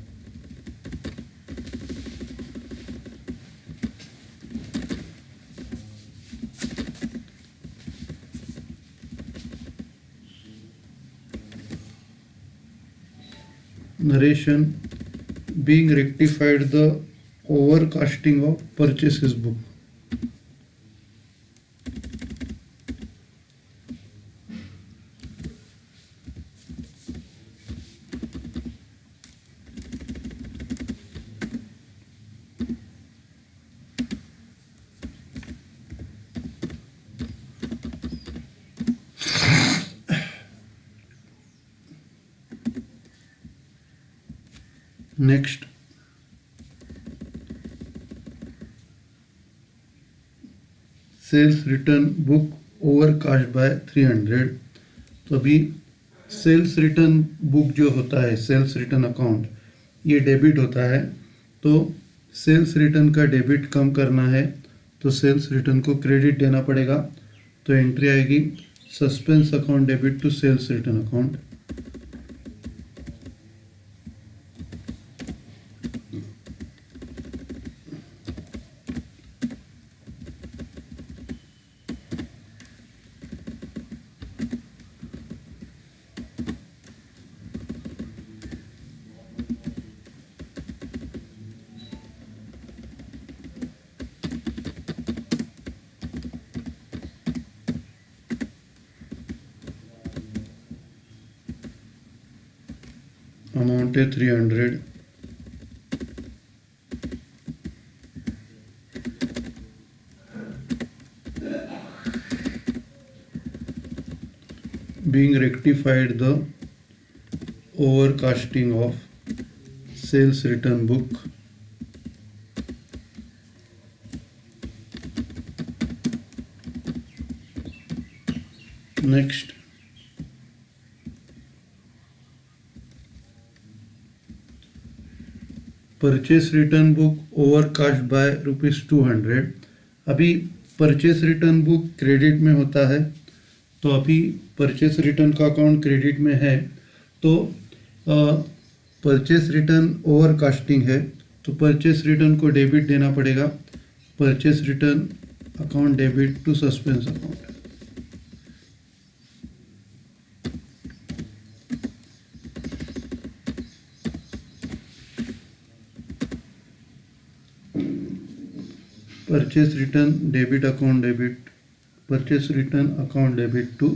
[SPEAKER 1] Narration being rectified the overcasting of purchases book। Next sales return book overcast by 300। तो अभी सेल्स रिटर्न बुक जो होता है, सेल्स रिटर्न अकाउंट, ये डेबिट होता है। तो सेल्स रिटर्न का डेबिट कम करना है तो सेल्स रिटर्न को क्रेडिट देना पड़ेगा। तो एंट्री आएगी suspense account debit to sales return account. Amount है 300। being rectified the overcasting of sales return book next, purchase return book overcast bye ₹200। अभी परचेस रिटर्न बुक क्रेडिट में होता है, तो अभी परचेस रिटर्न का अकाउंट क्रेडिट में है, तो परचेस रिटर्न ओवरकास्टिंग है, तो परचेस रिटर्न को डेबिट देना पड़ेगा। Purchase return account debit to suspense account. Purchase return debit account debit, purchase return account debit to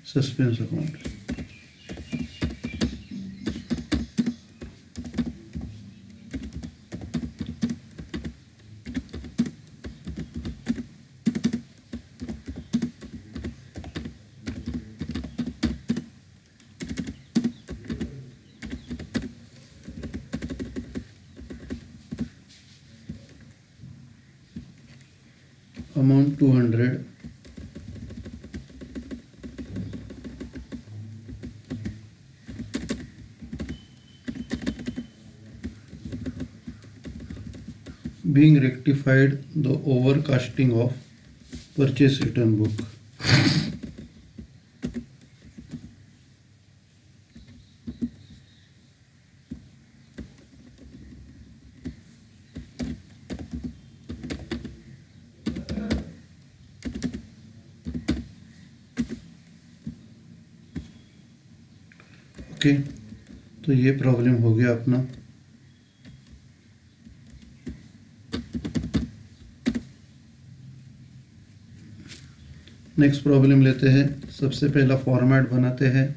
[SPEAKER 1] suspense account. Amount 200, being rectified the overcasting of purchase return book। Okay, तो ये प्रॉब्लम हो गया अपना। नेक्स्ट प्रॉब्लम लेते हैं। सबसे पहला फॉर्मेट बनाते हैं।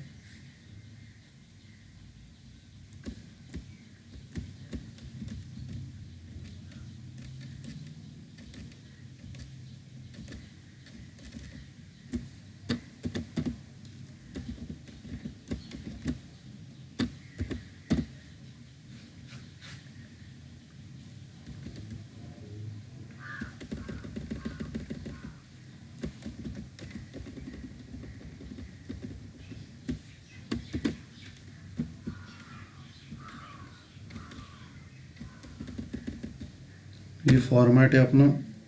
[SPEAKER 1] ये फॉर्मेट है अपना।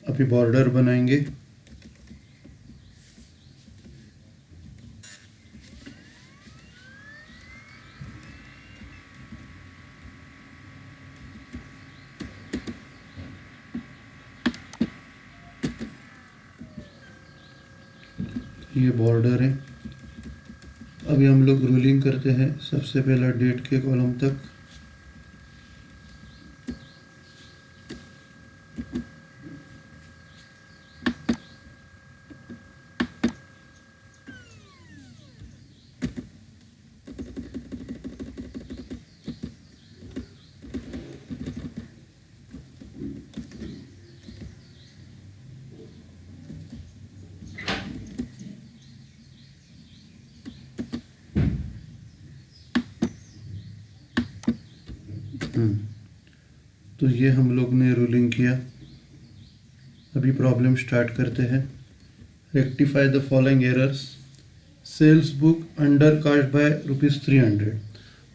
[SPEAKER 1] अभी बॉर्डर बनाएंगे। ये बॉर्डर है। अभी हम लोग रूलिंग करते हैं। सबसे पहला डेट के कॉलम तक। तो ये हम लोग ने रूलिंग किया। अभी प्रॉब्लम स्टार्ट करते हैं। Rectify the following errors. Sales book under cast by ₹300।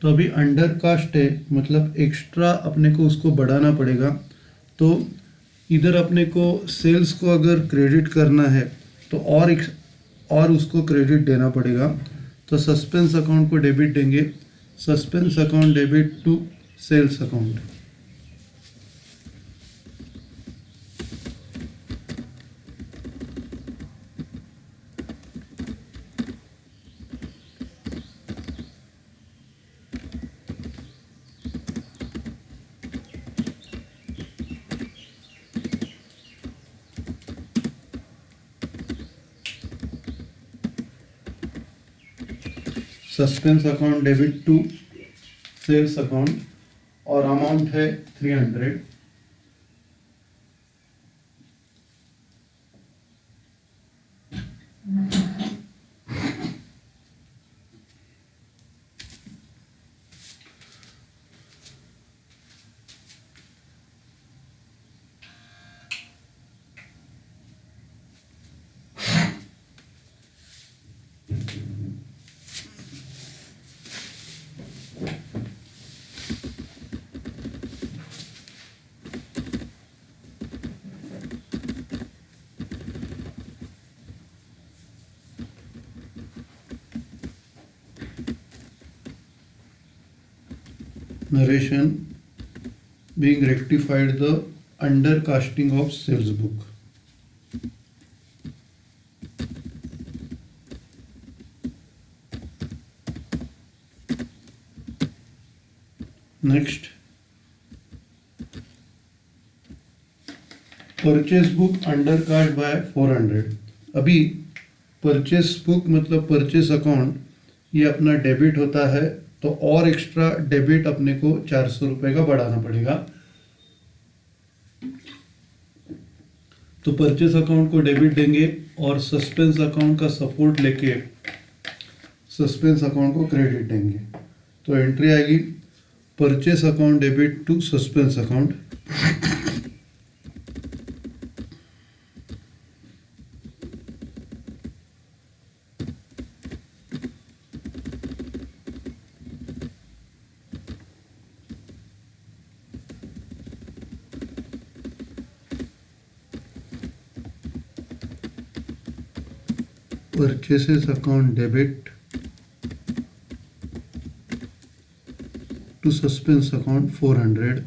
[SPEAKER 1] तो अभी अंडर कास्ट है, मतलब एक्स्ट्रा अपने को उसको बढ़ाना पड़ेगा। तो इधर अपने को सेल्स को अगर क्रेडिट करना है तो और उसको क्रेडिट देना पड़ेगा। तो सस्पेंस अकाउंट को डेबिट देंगे। Suspense account debit to sales account. Suspense account debit to sales account और अमाउंट है 300। narration being rectified the undercasting of sales book. Next purchase book under cast by 400। अभी परचेस बुक मतलब परचेस अकाउंट ये अपना डेबिट होता है, तो और एक्स्ट्रा डेबिट अपने को 400 रुपये का बढ़ाना पड़ेगा। तो परचेस अकाउंट को डेबिट देंगे और सस्पेंस अकाउंट का सपोर्ट लेके सस्पेंस अकाउंट को क्रेडिट देंगे। तो एंट्री आएगी purchase account debit to suspense account. Purchases account debit to suspense account 400।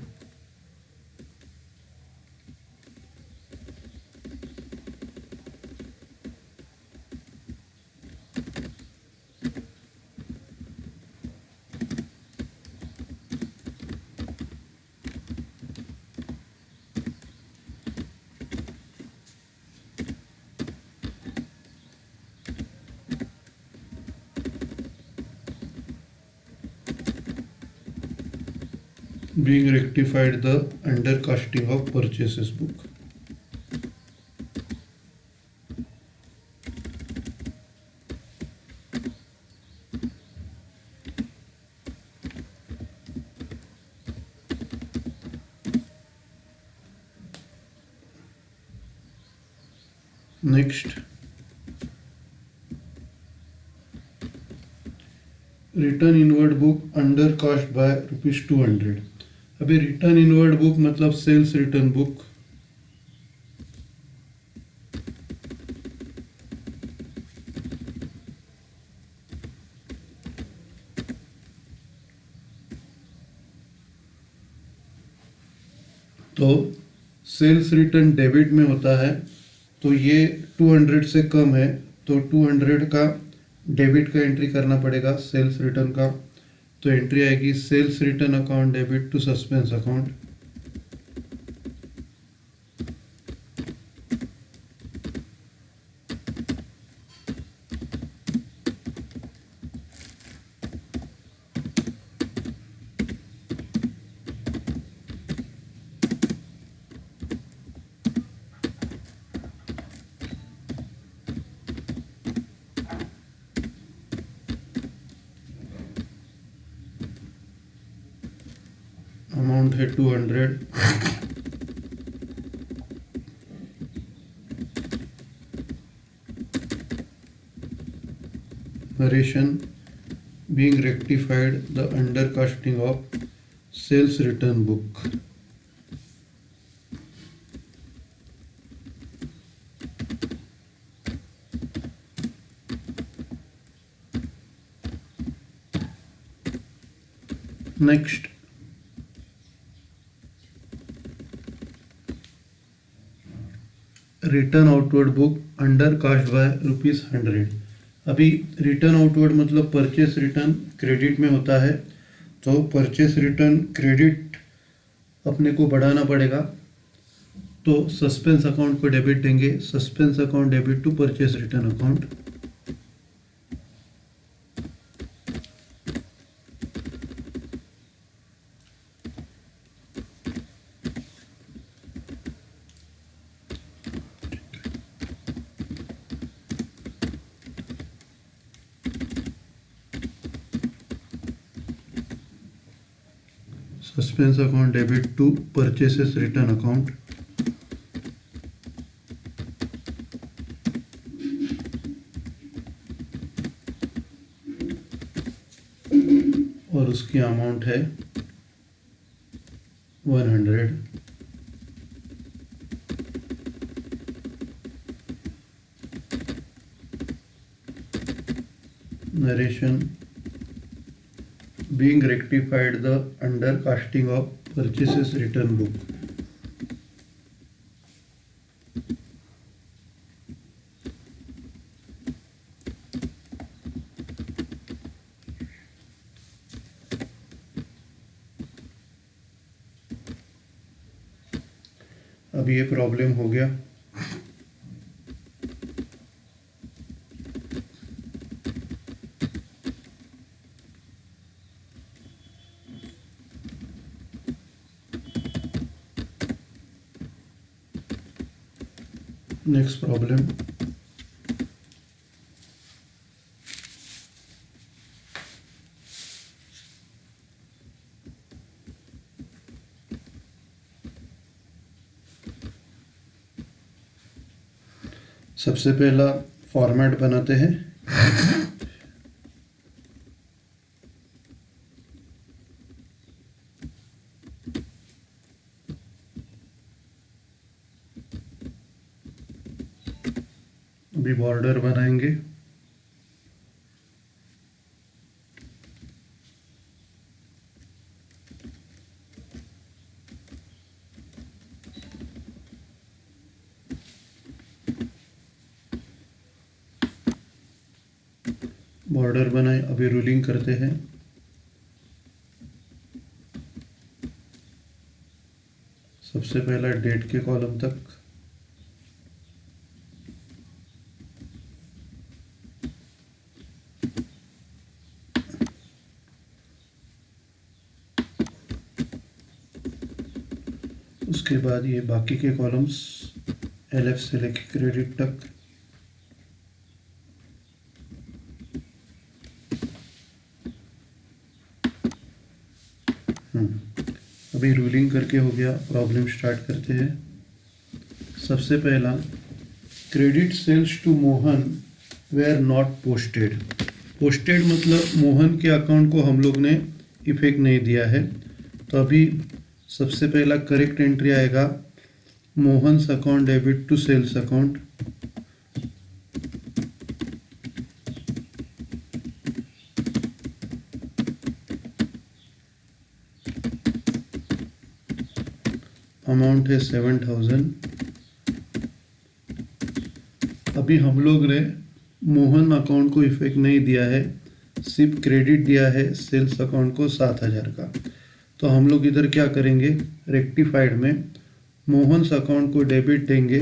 [SPEAKER 1] being rectified the undercasting of purchases book। Next return inward book under cast by ₹200। अभी रिटर्न इनवर्ड बुक मतलब सेल्स रिटर्न बुक। तो सेल्स रिटर्न डेबिट में होता है, तो ये 200 से कम है, तो 200 का डेबिट का एंट्री करना पड़ेगा सेल्स रिटर्न का। तो एंट्री आएगी sales return account debit to suspense account. Amount है 200। Narration being rectified the undercasting of sales return book। Next return outward book under cast by ₹100। अभी रिटर्न आउटवर्ड मतलब परचेस रिटर्न क्रेडिट में होता है, तो परचेस रिटर्न क्रेडिट अपने को बढ़ाना पड़ेगा। तो सस्पेंस अकाउंट को डेबिट देंगे, suspense account debit to purchase return account. Suspense account debit to purchases return account. और उसकी अमाउंट है 100। Narration being rectified the undercasting of purchases return book. अब ये प्रॉब्लम हो गया। नेक्स्ट प्रॉब्लम, सबसे पहला फॉर्मेट बनाते हैं। अभी बॉर्डर बनाएंगे। बॉर्डर बनाए, अभी रूलिंग करते हैं। सबसे पहला डेट के कॉलम तक, उसके बाद ये बाकी के कॉलम्स LF से लेके क्रेडिट तक। अभी रूलिंग करके हो गया। प्रॉब्लम स्टार्ट करते हैं। सबसे पहला, credit sales to Mohan were not posted. Posted मतलब मोहन के अकाउंट को हम लोग ने इफेक्ट नहीं दिया है। तो अभी सबसे पहला करेक्ट एंट्री आएगा, Mohan's account debit to sales account. Amount है 7000। अभी हम लोग ने मोहन अकाउंट को इफेक्ट नहीं दिया है, सिर्फ क्रेडिट दिया है सेल्स अकाउंट को 7000 का। तो हम लोग इधर क्या करेंगे, रेक्टिफाइड में मोहन्स अकाउंट को डेबिट देंगे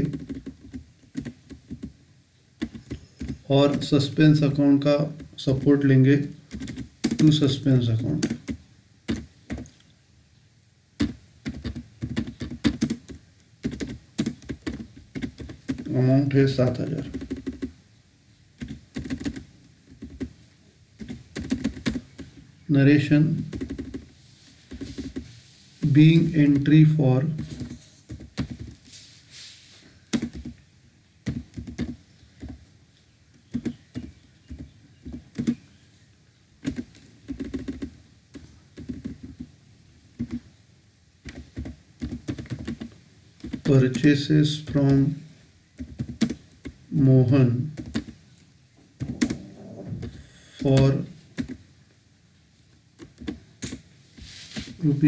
[SPEAKER 1] और सस्पेंस अकाउंट का सपोर्ट लेंगे टू सस्पेंस अकाउंट। अमाउंट है 7000। Narration, being entry for purchases from Mohan for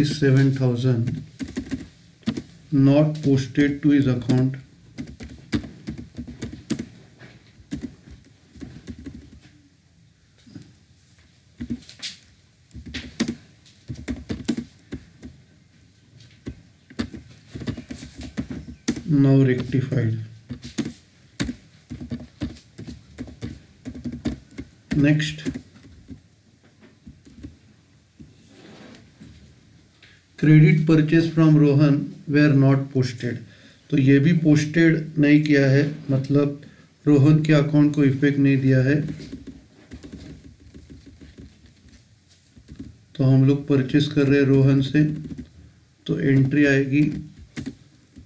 [SPEAKER 1] ₹7,000 not posted to his account now rectified. Next, credit purchase from Rohan where not posted. तो ये भी पोस्टेड नहीं किया है, मतलब रोहन के अकाउंट को इफेक्ट नहीं दिया है। तो हम लोग परचेस कर रहे हैं रोहन से, तो एंट्री आएगी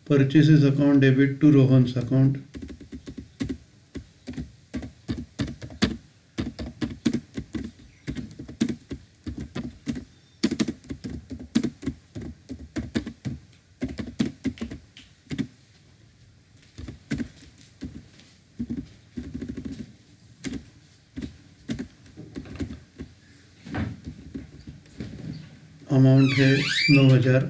[SPEAKER 1] purchases account debit to Rohan's account. Amount है 9,000।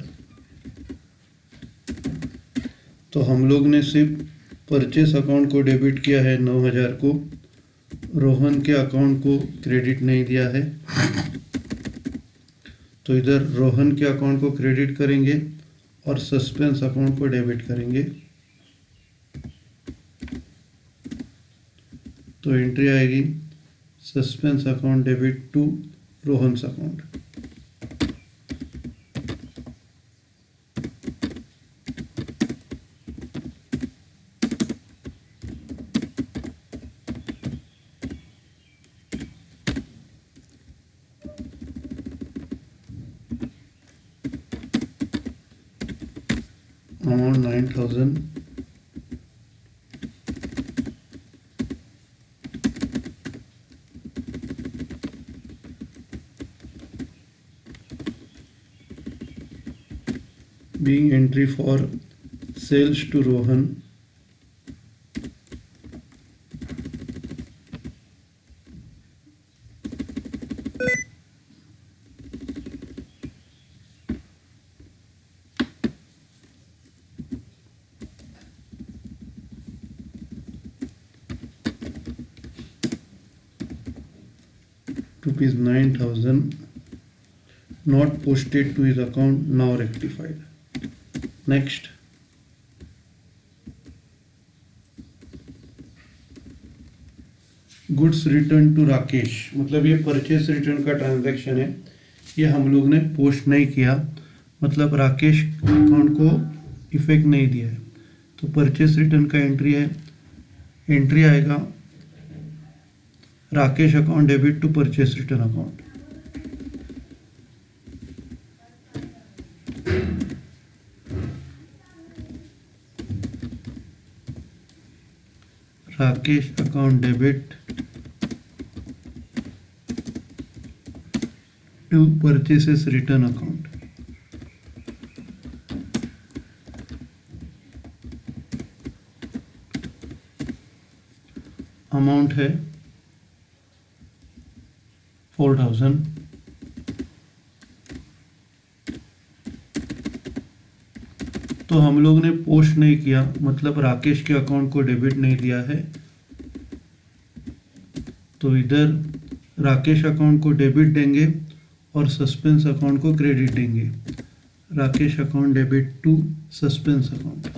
[SPEAKER 1] तो हम लोग ने सिर्फ परचेस अकाउंट को डेबिट किया है 9,000 को, रोहन के अकाउंट को क्रेडिट नहीं दिया है। तो इधर रोहन के अकाउंट को क्रेडिट करेंगे और सस्पेंस अकाउंट को डेबिट करेंगे। तो एंट्री आएगी suspense account debit to Rohan's account. Amount 9,000। being entry for sales to Rohan, rupees 9,000 not posted to his account, now rectified. Next, goods return to Rakesh, मतलब ये परचेस रिटर्न का ट्रांजैक्शन है, ये हम लोग ने पोस्ट नहीं किया, मतलब राकेश अकाउंट को इफेक्ट नहीं दिया है। तो परचेस रिटर्न का एंट्री है, एंट्री आएगा Rakesh account debit to purchase return account. Rakesh account debit to purchases return account. Amount है 4,000। तो हम लोग ने पोस्ट नहीं किया, मतलब राकेश के अकाउंट को डेबिट नहीं दिया है। तो इधर राकेश अकाउंट को डेबिट देंगे और सस्पेंस अकाउंट को क्रेडिट देंगे। Rakesh account debit to suspense account.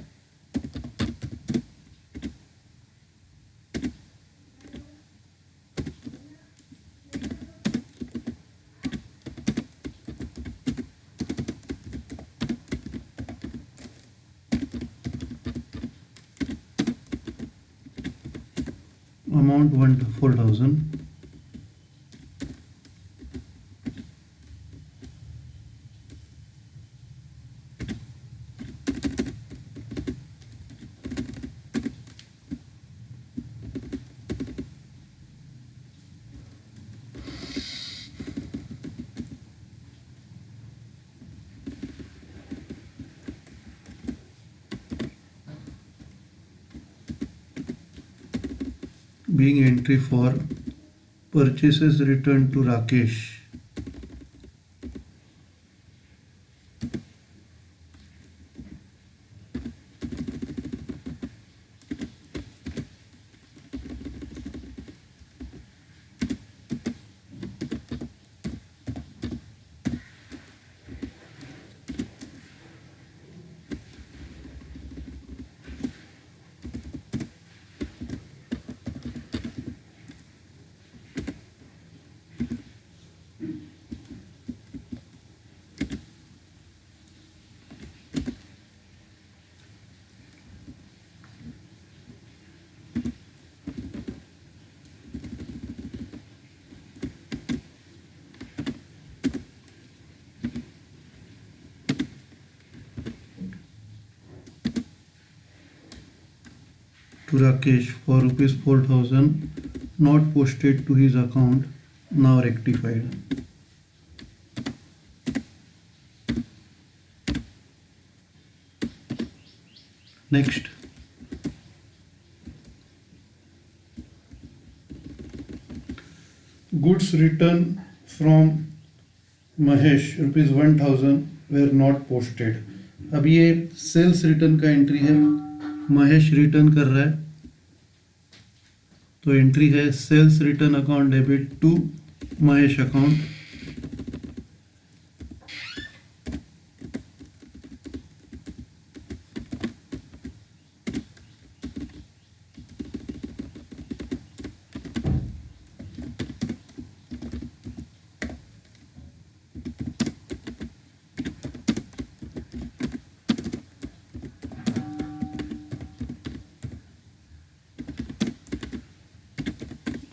[SPEAKER 1] Amount 4,000। being entry for purchases returned to Rakesh. To Rakesh for rupees 4,000 not posted to his account, now rectified. Next, goods returned from Mahesh ₹1000 where not posted. अब ये सेल्स रिटर्न का एंट्री है, महेश रिटर्न कर रहा है, तो एंट्री है sales return account debit to Mahesh account.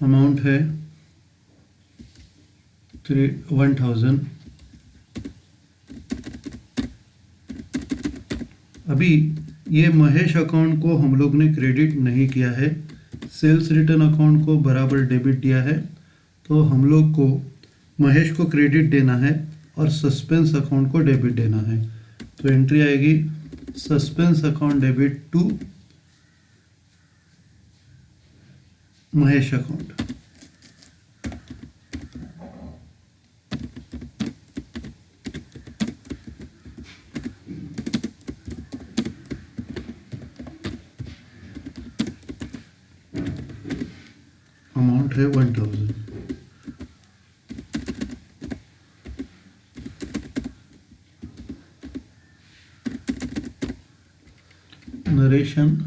[SPEAKER 1] Amount है 1000। अभी ये महेश अकाउंट को हम लोग ने क्रेडिट नहीं किया है, सेल्स रिटर्न अकाउंट को बराबर डेबिट दिया है, तो हम लोग को महेश को क्रेडिट देना है और सस्पेंस अकाउंट को डेबिट देना है। तो एंट्री आएगी suspense account debit to Mahesh account. Amount है 1000। Narration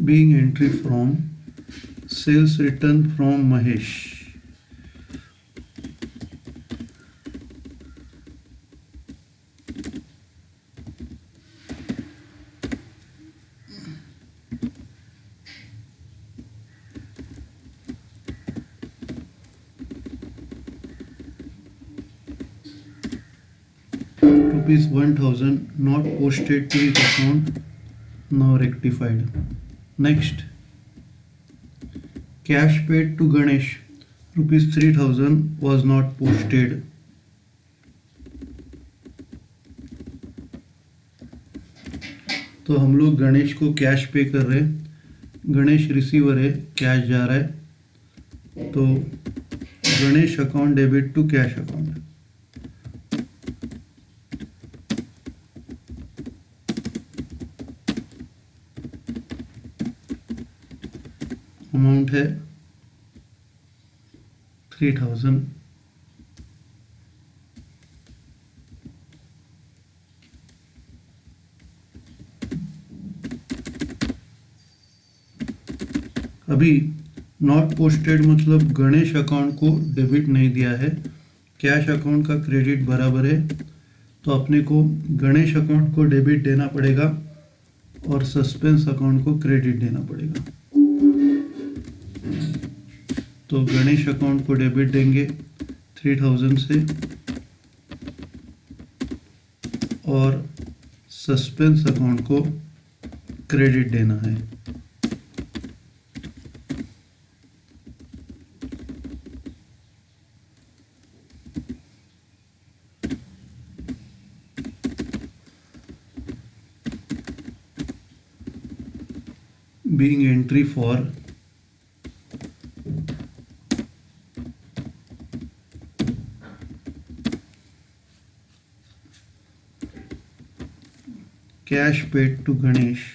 [SPEAKER 1] being entry from sales return from Mahesh. ₹1000 not posted to his account, now rectified. Next, cash paid to Ganesh ₹3000 was not posted. तो हम लोग गणेश को कैश पे कर रहे हैं, गणेश रिसीवर है, कैश जा रहा है, तो Ganesh account debit to cash account. Amount है 3000। अभी नॉट पोस्टेड मतलब गणेश अकाउंट को डेबिट नहीं दिया है, कैश अकाउंट का क्रेडिट बराबर है, तो अपने को गणेश अकाउंट को डेबिट देना पड़ेगा और सस्पेंस अकाउंट को क्रेडिट देना पड़ेगा। तो गणेश अकाउंट को डेबिट देंगे 3000 से और सस्पेंस अकाउंट को क्रेडिट देना है। Being entry for cash paid to Ganesh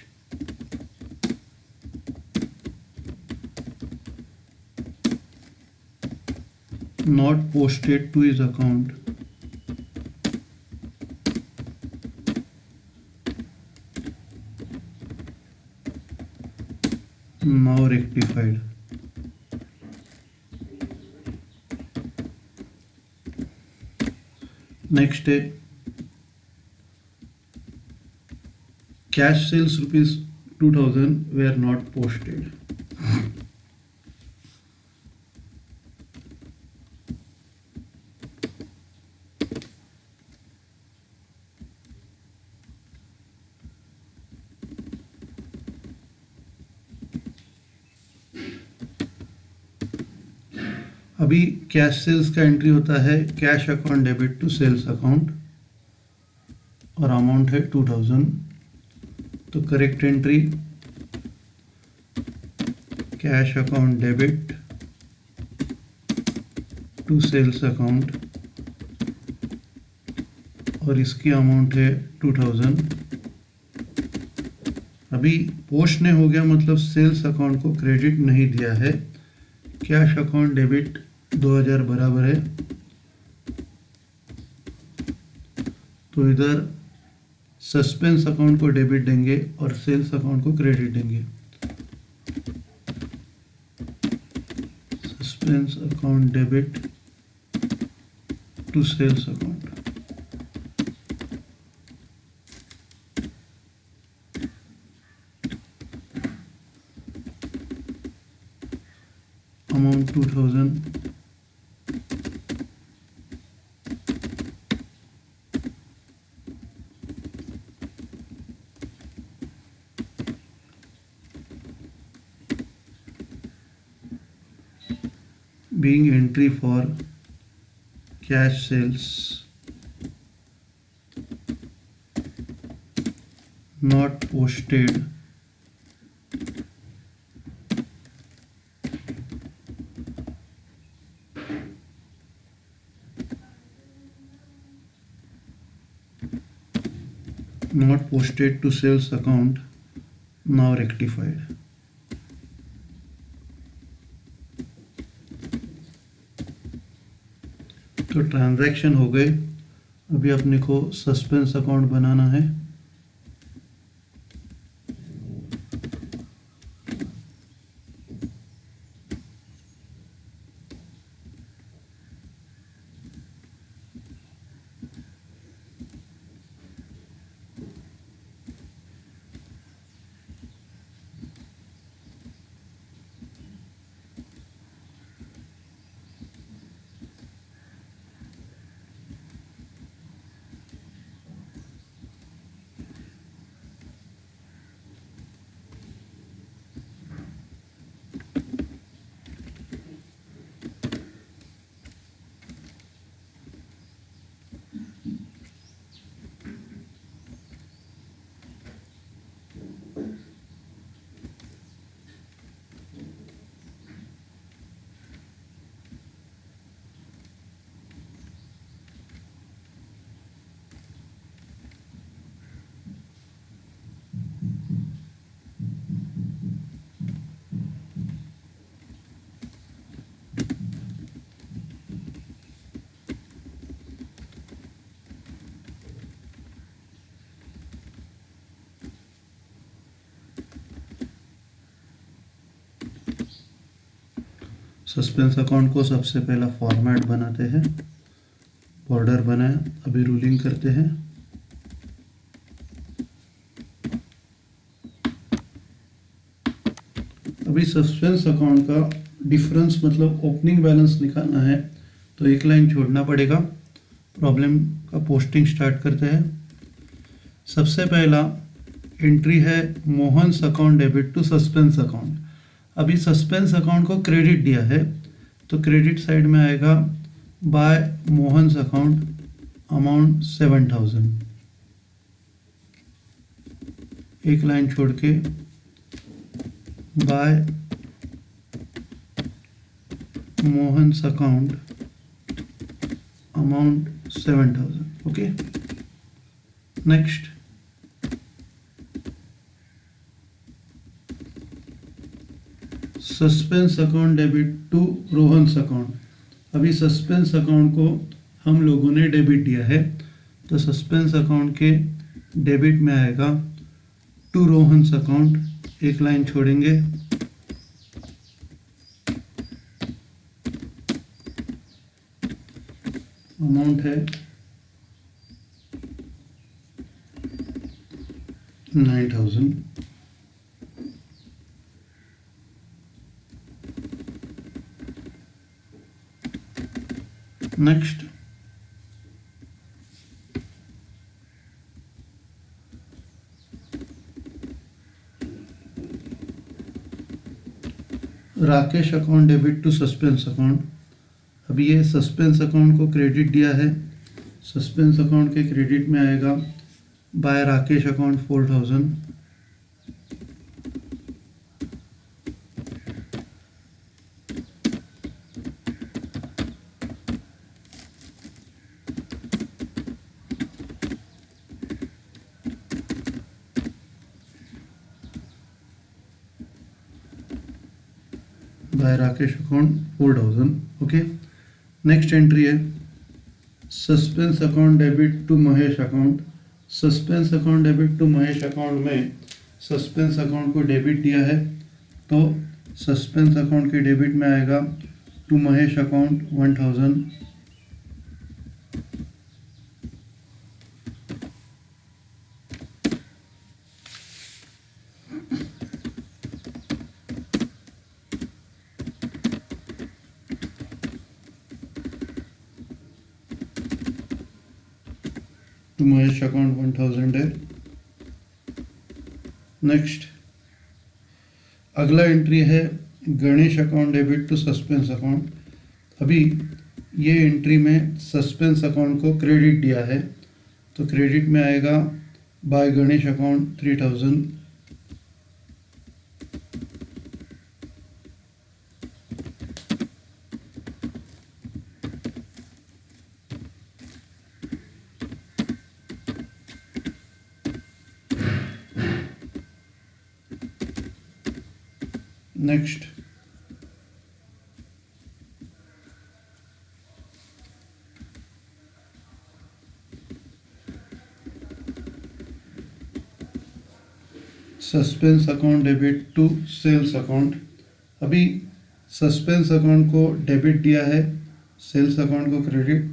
[SPEAKER 1] not posted to his account, now rectified. Next है cash sales ₹2000 were not posted. अभी कैश सेल्स का एंट्री होता है cash account debit to sales account और अमाउंट है 2000। तो correct entry cash account debit to sales account, और इसकी अमाउंट है 2000। अभी पोस्ट ने हो गया, मतलब सेल्स अकाउंट को क्रेडिट नहीं दिया है। कैश अकाउंट डेबिट 2000 बराबर है, तो इधर सस्पेंस अकाउंट को डेबिट देंगे और सेल्स अकाउंट को क्रेडिट देंगे। Suspense account debit to sales account, amount 2000, being entry for cash sales not posted to sales account, now rectified। तो ट्रांजैक्शन हो गए। अभी अपने को सस्पेंस अकाउंट बनाना है। सस्पेंस अकाउंट को सबसे पहला फॉर्मेट बनाते हैं, बॉर्डर बनाए, अभी रूलिंग करते हैं। अभी सस्पेंस अकाउंट का डिफरेंस मतलब ओपनिंग बैलेंस निकालना है, तो एक लाइन छोड़ना पड़ेगा। प्रॉब्लम का पोस्टिंग स्टार्ट करते हैं। सबसे पहला एंट्री है Mohan's account debit to suspense account. अभी सस्पेंस अकाउंट को क्रेडिट दिया है, तो क्रेडिट साइड में आएगा बाय मोहन्स अकाउंट अमाउंट 7000, एक लाइन छोड़ के by Mohan's account amount 7000। Okay, next suspense account debit to Rohan's account. अभी सस्पेंस अकाउंट को हम लोगों ने डेबिट दिया है, तो सस्पेंस अकाउंट के डेबिट में आएगा टू रोहन्स अकाउंट, एक लाइन छोड़ेंगे, अमाउंट है 9000। Next Rakesh account debit to suspense account. अभी ये सस्पेंस अकाउंट को क्रेडिट दिया है, सस्पेंस अकाउंट के क्रेडिट में आएगा by Rakesh account 4000, by Rakesh account 4000। Okay, next entry है suspense account debit to Mahesh account. Suspense account debit to Mahesh account में सस्पेंस अकाउंट को डेबिट दिया है, तो सस्पेंस अकाउंट के डेबिट में आएगा to Mahesh account 1000। To Mahesh account 1000 है। नेक्स्ट अगला एंट्री है Ganesh account debit to suspense account. अभी ये एंट्री में सस्पेंस अकाउंट को क्रेडिट दिया है, तो क्रेडिट में आएगा by Ganesh account 3000। Next suspense account debit to sales account. अभी सस्पेंस अकाउंट को डेबिट दिया है, सेल्स अकाउंट को क्रेडिट,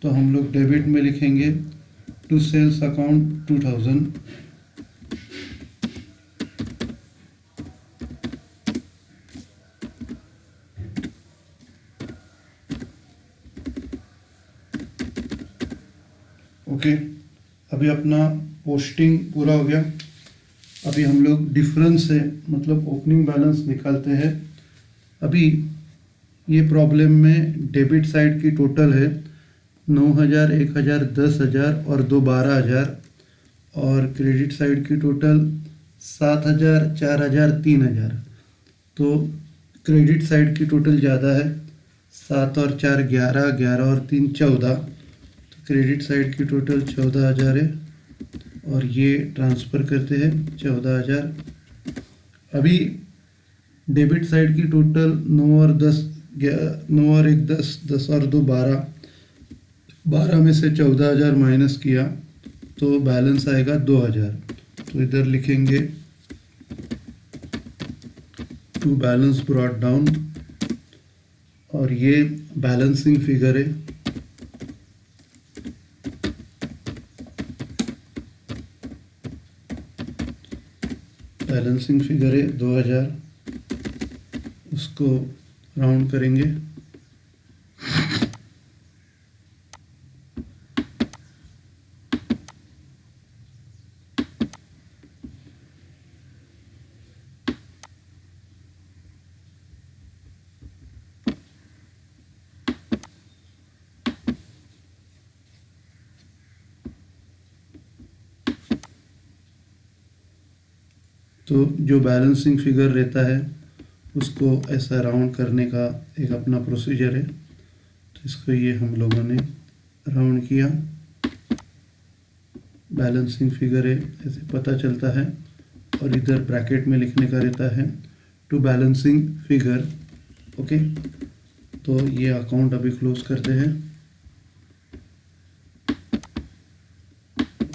[SPEAKER 1] तो हम लोग डेबिट में लिखेंगे टू सेल्स अकाउंट 2000। ओके, अभी अपना पोस्टिंग पूरा हो गया। अभी हम लोग डिफरेंस से मतलब ओपनिंग बैलेंस निकालते हैं। अभी ये प्रॉब्लम में डेबिट साइड की टोटल है 9000, 1000, 10000 और 12000, और क्रेडिट साइड की टोटल 7000, 4000, 3000। तो क्रेडिट साइड की टोटल ज़्यादा है, 7 और 4 11, 11 और 3 14। क्रेडिट साइड की टोटल 14000 है, और ये ट्रांसफ़र करते हैं 14000। अभी डेबिट साइड की टोटल 9 और 10, 9 और 1 10, 10 और 2 12, 12 में से 14000 माइनस किया तो बैलेंस आएगा 2000। तो इधर लिखेंगे टू बैलेंस ब्रॉट डाउन, और ये बैलेंसिंग फिगर है। बैलेंसिंग फिगर है 2000, उसको राउंड करेंगे। तो जो बैलेंसिंग फिगर रहता है उसको ऐसा राउंड करने का एक अपना प्रोसीजर है, तो इसको ये हम लोगों ने राउंड किया। बैलेंसिंग फिगर है ऐसे पता चलता है, और इधर ब्रैकेट में लिखने का रहता है टू बैलेंसिंग फिगर। ओके, तो ये अकाउंट अभी क्लोज करते हैं।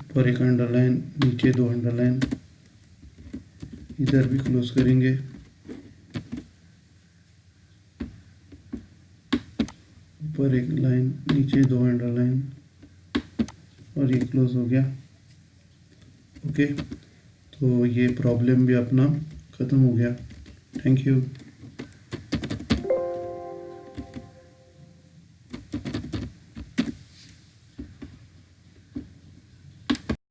[SPEAKER 1] ऊपर एक अंडरलाइन, नीचे 2 अंडरलाइन, इधर भी क्लोज करेंगे। ऊपर एक लाइन, नीचे 2 अंडरलाइन, और ये क्लोज हो गया। ओके, तो ये प्रॉब्लम भी अपना ख़त्म हो गया। Thank you.